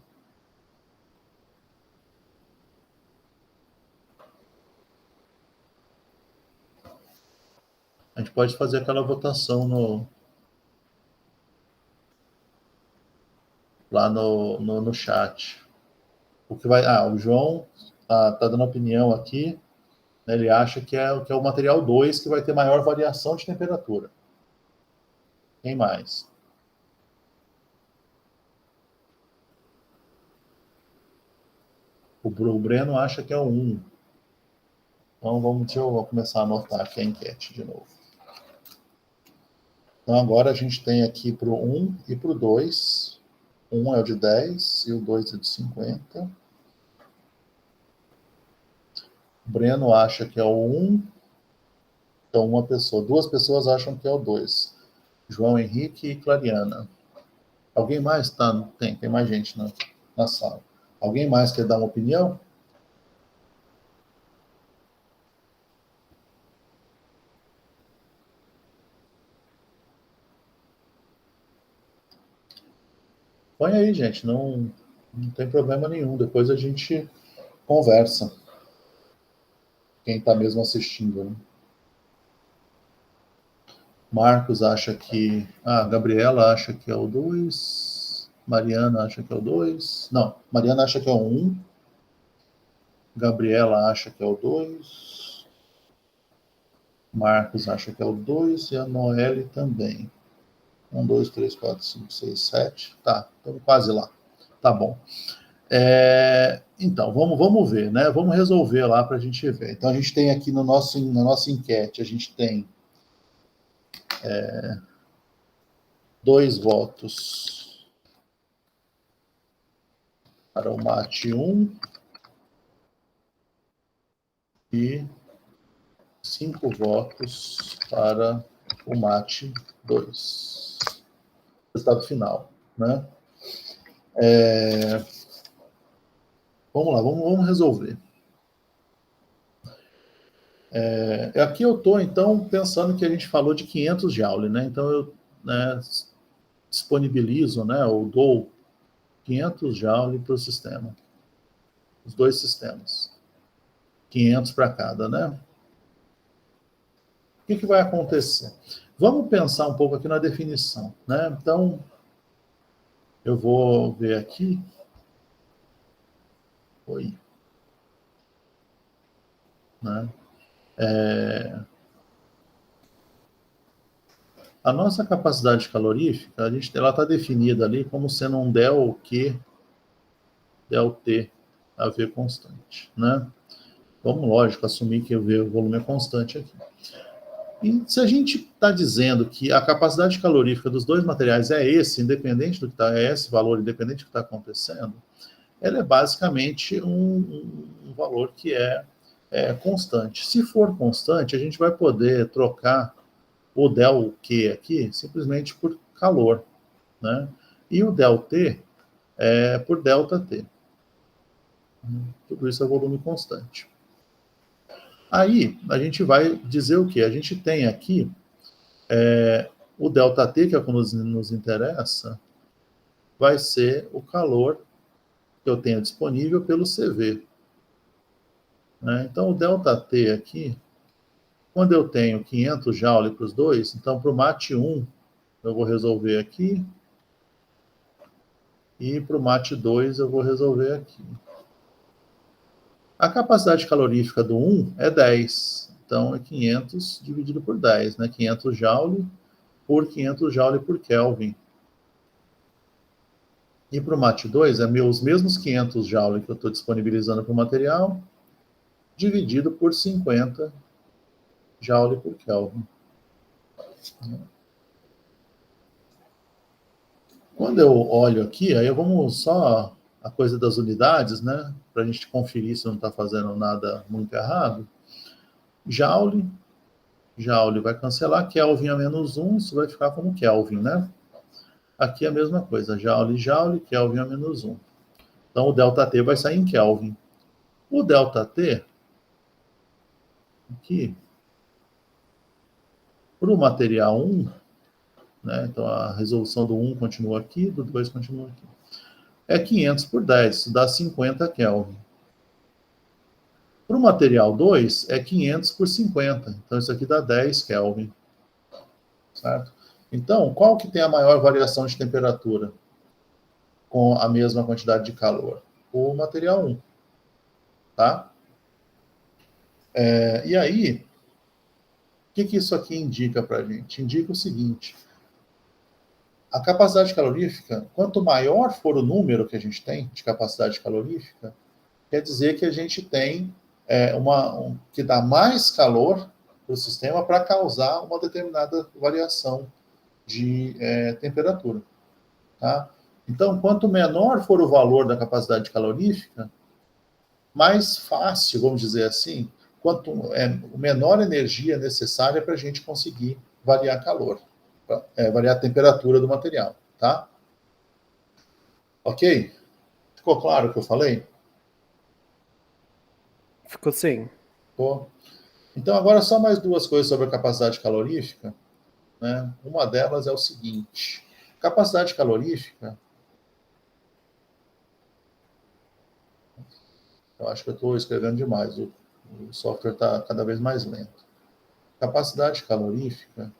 Speaker 1: A gente pode fazer aquela votação lá no chat. O João tá dando opinião aqui, né, ele acha que é o material 2 que vai ter maior variação de temperatura. Quem mais? O Breno acha que é o 1. Então, deixa eu começar a anotar aqui a enquete de novo. Então, agora a gente tem aqui para o 1 e para o 2. O 1 é o de 10 e o 2 é de 50. O Breno acha que é o 1. Então, duas pessoas acham que é o 2. João Henrique e Clariana. Alguém mais? Tem mais gente na sala. Alguém mais quer dar uma opinião? Põe aí, gente. Não tem problema nenhum. Depois a gente conversa. Quem está mesmo assistindo, né? Marcos acha que... Gabriela acha que é o 2. Mariana acha que é o 2. Não, Mariana acha que é o 1. Gabriela acha que é o 2. Marcos acha que é o 2. E a Noelle também. 1, 2, 3, 4, 5, 6, 7. Tá, estamos quase lá. Tá bom. Então, vamos ver, né? Vamos resolver lá para a gente ver. Então, a gente tem aqui na nossa enquete, a gente tem 2 votos para o mate 1 e 5 votos para o mate 2. Resultado final, né? Vamos lá, vamos resolver. Aqui eu estou, então, pensando que a gente falou de 500 Joule, né? Então, eu, né, disponibilizo, né, ou dou 500 Joule para o sistema. Os dois sistemas. 500 para cada, né? O que vai acontecer? Vamos pensar um pouco aqui na definição, né? Então, eu vou ver aqui. Oi. Né? A nossa capacidade calorífica, ela está definida ali como sendo um del Q, del T, AV constante, né? Vamos, lógico, assumir que o volume é constante aqui. E se a gente está dizendo que a capacidade calorífica dos dois materiais é esse, independente do que está, é esse valor, independente do que está acontecendo, ela é basicamente um valor que é constante. Se for constante, a gente vai poder trocar o del Q aqui simplesmente por calor, né? E o del T por delta T. Tudo isso é volume constante. Aí, a gente vai dizer o quê? A gente tem aqui o ΔT, que é o que nos interessa, vai ser o calor que eu tenho disponível pelo CV. Né? Então, o ΔT aqui, quando eu tenho 500 Joule para os dois, então para o MAT 1, eu vou resolver aqui, e para o MAT 2 eu vou resolver aqui. A capacidade calorífica do 1 é 10, então é 500 dividido por 10, né? 500 Joule por 500 Joule por Kelvin. E para o MAT 2, os mesmos 500 Joule que eu estou disponibilizando para o material, dividido por 50 Joule por Kelvin. Quando eu olho aqui, aí vamos só a coisa das unidades, né? Para a gente conferir se não está fazendo nada muito errado. Joule vai cancelar, Kelvin a menos 1, isso vai ficar como Kelvin, né? Aqui é a mesma coisa, Joule, Kelvin a menos 1. Então, o ΔT vai sair em Kelvin. O ΔT, aqui, para o material 1, né, então a resolução do 1 continua aqui, do 2 continua aqui, é 500 por 10, isso dá 50 Kelvin. Para o material 2, é 500 por 50, então isso aqui dá 10 Kelvin. Certo? Então, qual que tem a maior variação de temperatura com a mesma quantidade de calor? O material 1. Tá? E aí, o que isso aqui indica para a gente? Indica o seguinte: a capacidade calorífica, quanto maior for o número que a gente tem de capacidade calorífica, quer dizer que a gente tem que dá mais calor para o sistema para causar uma determinada variação de temperatura. Tá? Então, quanto menor for o valor da capacidade calorífica, mais fácil, vamos dizer assim, quanto menor energia necessária para a gente conseguir variar calor, variar a temperatura do material, tá? Ok? Ficou claro o que eu falei?
Speaker 4: Ficou sim.
Speaker 1: Ficou. Então, agora só mais duas coisas sobre a capacidade calorífica. Né? Uma delas é o seguinte: capacidade calorífica. Eu acho que eu estou escrevendo demais, o software está cada vez mais lento. Capacidade calorífica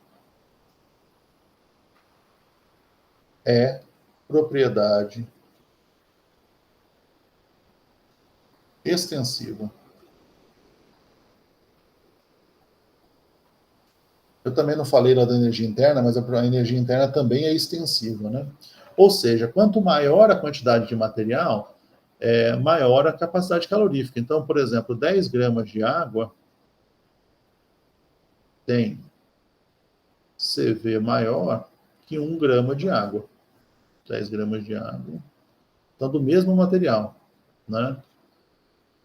Speaker 1: é propriedade extensiva. Eu também não falei lá da energia interna, mas a energia interna também é extensiva, né? Ou seja, quanto maior a quantidade de material, maior a capacidade calorífica. Então, por exemplo, 10 gramas de água tem CV maior que 1 grama de água. 10 gramas de água. Então, do mesmo material, né?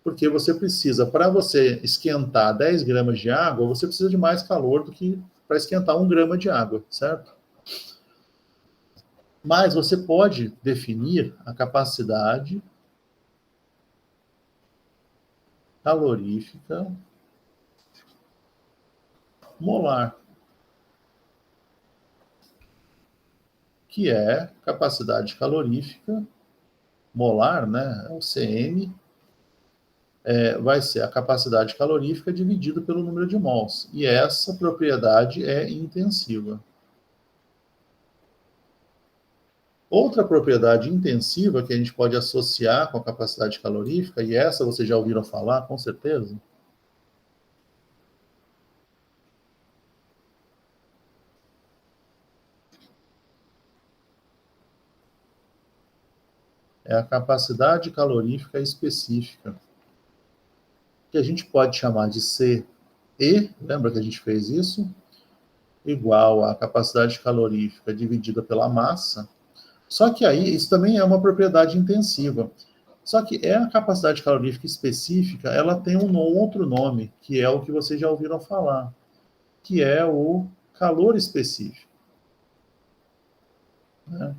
Speaker 1: Porque você precisa, para você esquentar 10 gramas de água, você precisa de mais calor do que para esquentar 1 grama de água, certo? Mas você pode definir a capacidade calorífica molar, que é capacidade calorífica molar, né? O CM vai ser a capacidade calorífica dividido pelo número de mols. E essa propriedade é intensiva. Outra propriedade intensiva que a gente pode associar com a capacidade calorífica, e essa vocês já ouviram falar, com certeza, é a capacidade calorífica específica, que a gente pode chamar de CE, lembra que a gente fez isso? Igual a capacidade calorífica dividida pela massa. Só que aí, isso também é uma propriedade intensiva. Só que a capacidade calorífica específica, ela tem um outro nome, que é o que vocês já ouviram falar, que é o calor específico. Né?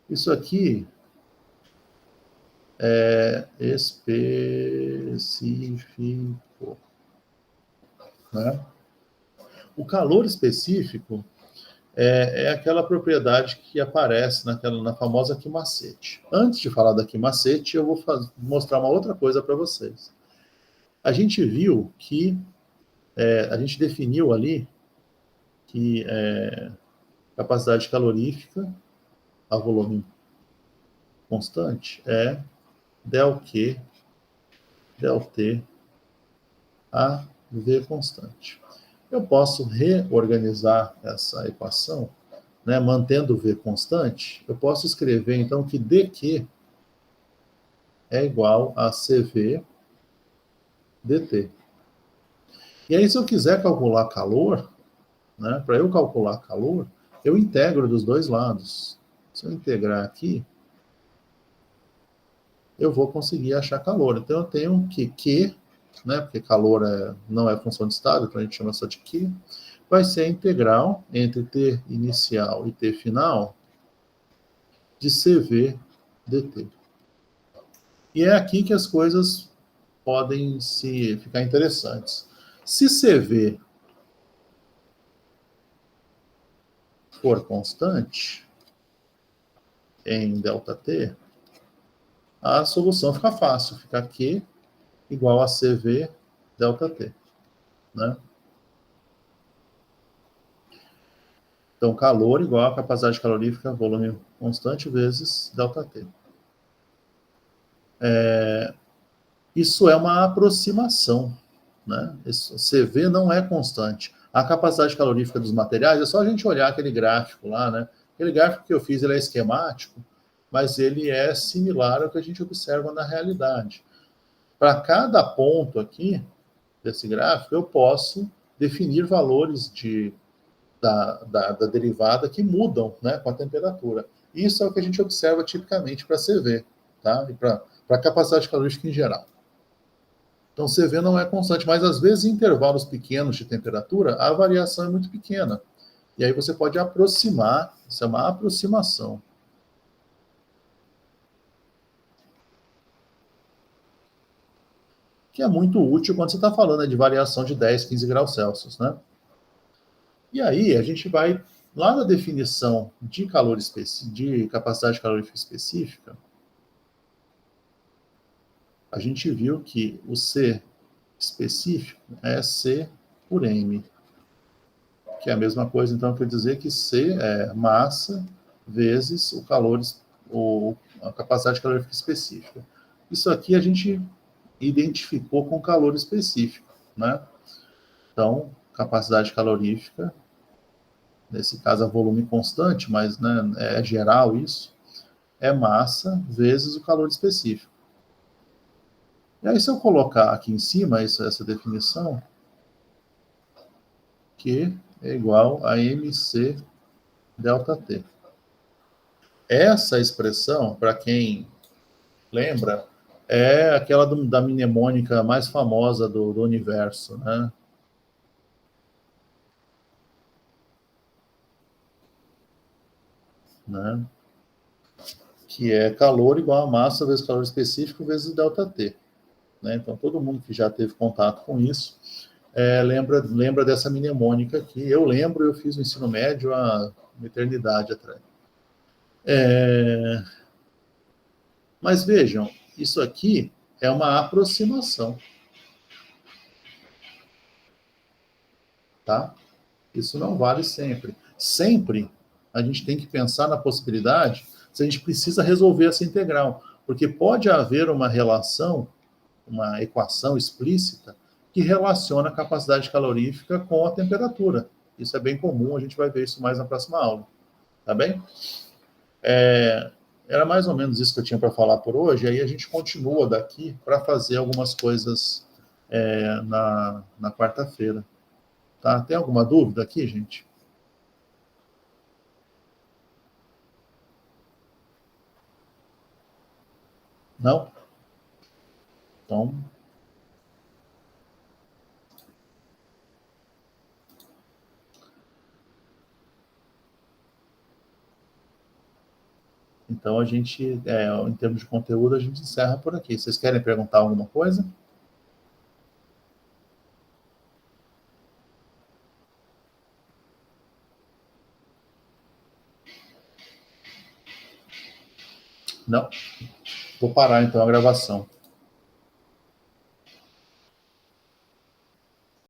Speaker 1: Isso aqui é específico. Né? O calor específico é aquela propriedade que aparece na famosa quimacete. Antes de falar da quimacete, eu vou mostrar uma outra coisa para vocês. A gente viu que, a gente definiu ali que capacidade calorífica a volume constante é del Q, del T, a V constante. Eu posso reorganizar essa equação, né, mantendo o V constante. Eu posso escrever, então, que dQ é igual a CV dt. E aí, se eu quiser calcular calor, né, para eu calcular calor, eu integro dos dois lados. Se eu integrar aqui, eu vou conseguir achar calor. Então, eu tenho que Q, né, porque calor não é função de estado, então a gente chama só de Q, vai ser a integral entre T inicial e T final de CV dt. E é aqui que as coisas podem ficar interessantes. Se CV for constante em ΔT, a solução fica fácil, fica Q igual a CV ΔT. Né? Então, calor igual a capacidade calorífica, volume constante, vezes ΔT. Isso é uma aproximação. Né? CV não é constante. A capacidade calorífica dos materiais, é só a gente olhar aquele gráfico lá, né? Aquele gráfico que eu fiz, ele é esquemático, mas ele é similar ao que a gente observa na realidade. Para cada ponto aqui desse gráfico, eu posso definir valores da derivada que mudam, né, com a temperatura. Isso é o que a gente observa tipicamente para CV, tá? E para a capacidade calórica em geral. Então, CV não é constante, mas às vezes em intervalos pequenos de temperatura, a variação é muito pequena. E aí você pode aproximar, isso é uma aproximação. Que é muito útil quando você está falando de variação de 10, 15 graus Celsius, né? E aí a gente vai lá na definição de de capacidade calorífica específica, a gente viu que o C específico é C por M, que é a mesma coisa, então, quer dizer que C é massa vezes o calor, a capacidade calórica específica. Isso aqui a gente identificou com calor específico, né? Então, capacidade calorífica, nesse caso é volume constante, mas, né, é geral isso, é massa vezes o calor específico. E aí, se eu colocar aqui em cima essa definição, Q é igual a MC ΔT. Essa expressão, para quem lembra, é aquela da mnemônica mais famosa do universo, né? Que é calor igual a massa vezes calor específico vezes ΔT. né? Então, todo mundo que já teve contato com isso lembra dessa mnemônica aqui. Eu lembro, eu fiz o ensino médio há uma eternidade atrás. Mas vejam, isso aqui é uma aproximação. Tá? Isso não vale sempre. Sempre a gente tem que pensar na possibilidade se a gente precisa resolver essa integral, porque pode haver uma relação, uma equação explícita que relaciona a capacidade calorífica com a temperatura. Isso é bem comum, a gente vai ver isso mais na próxima aula. Tá bem? Era mais ou menos isso que eu tinha para falar por hoje, aí a gente continua daqui para fazer algumas coisas na quarta-feira. Tá? Tem alguma dúvida aqui, gente? Não? Então a gente, em termos de conteúdo, a gente encerra por aqui. Vocês querem perguntar alguma coisa? Não? Vou parar então a gravação.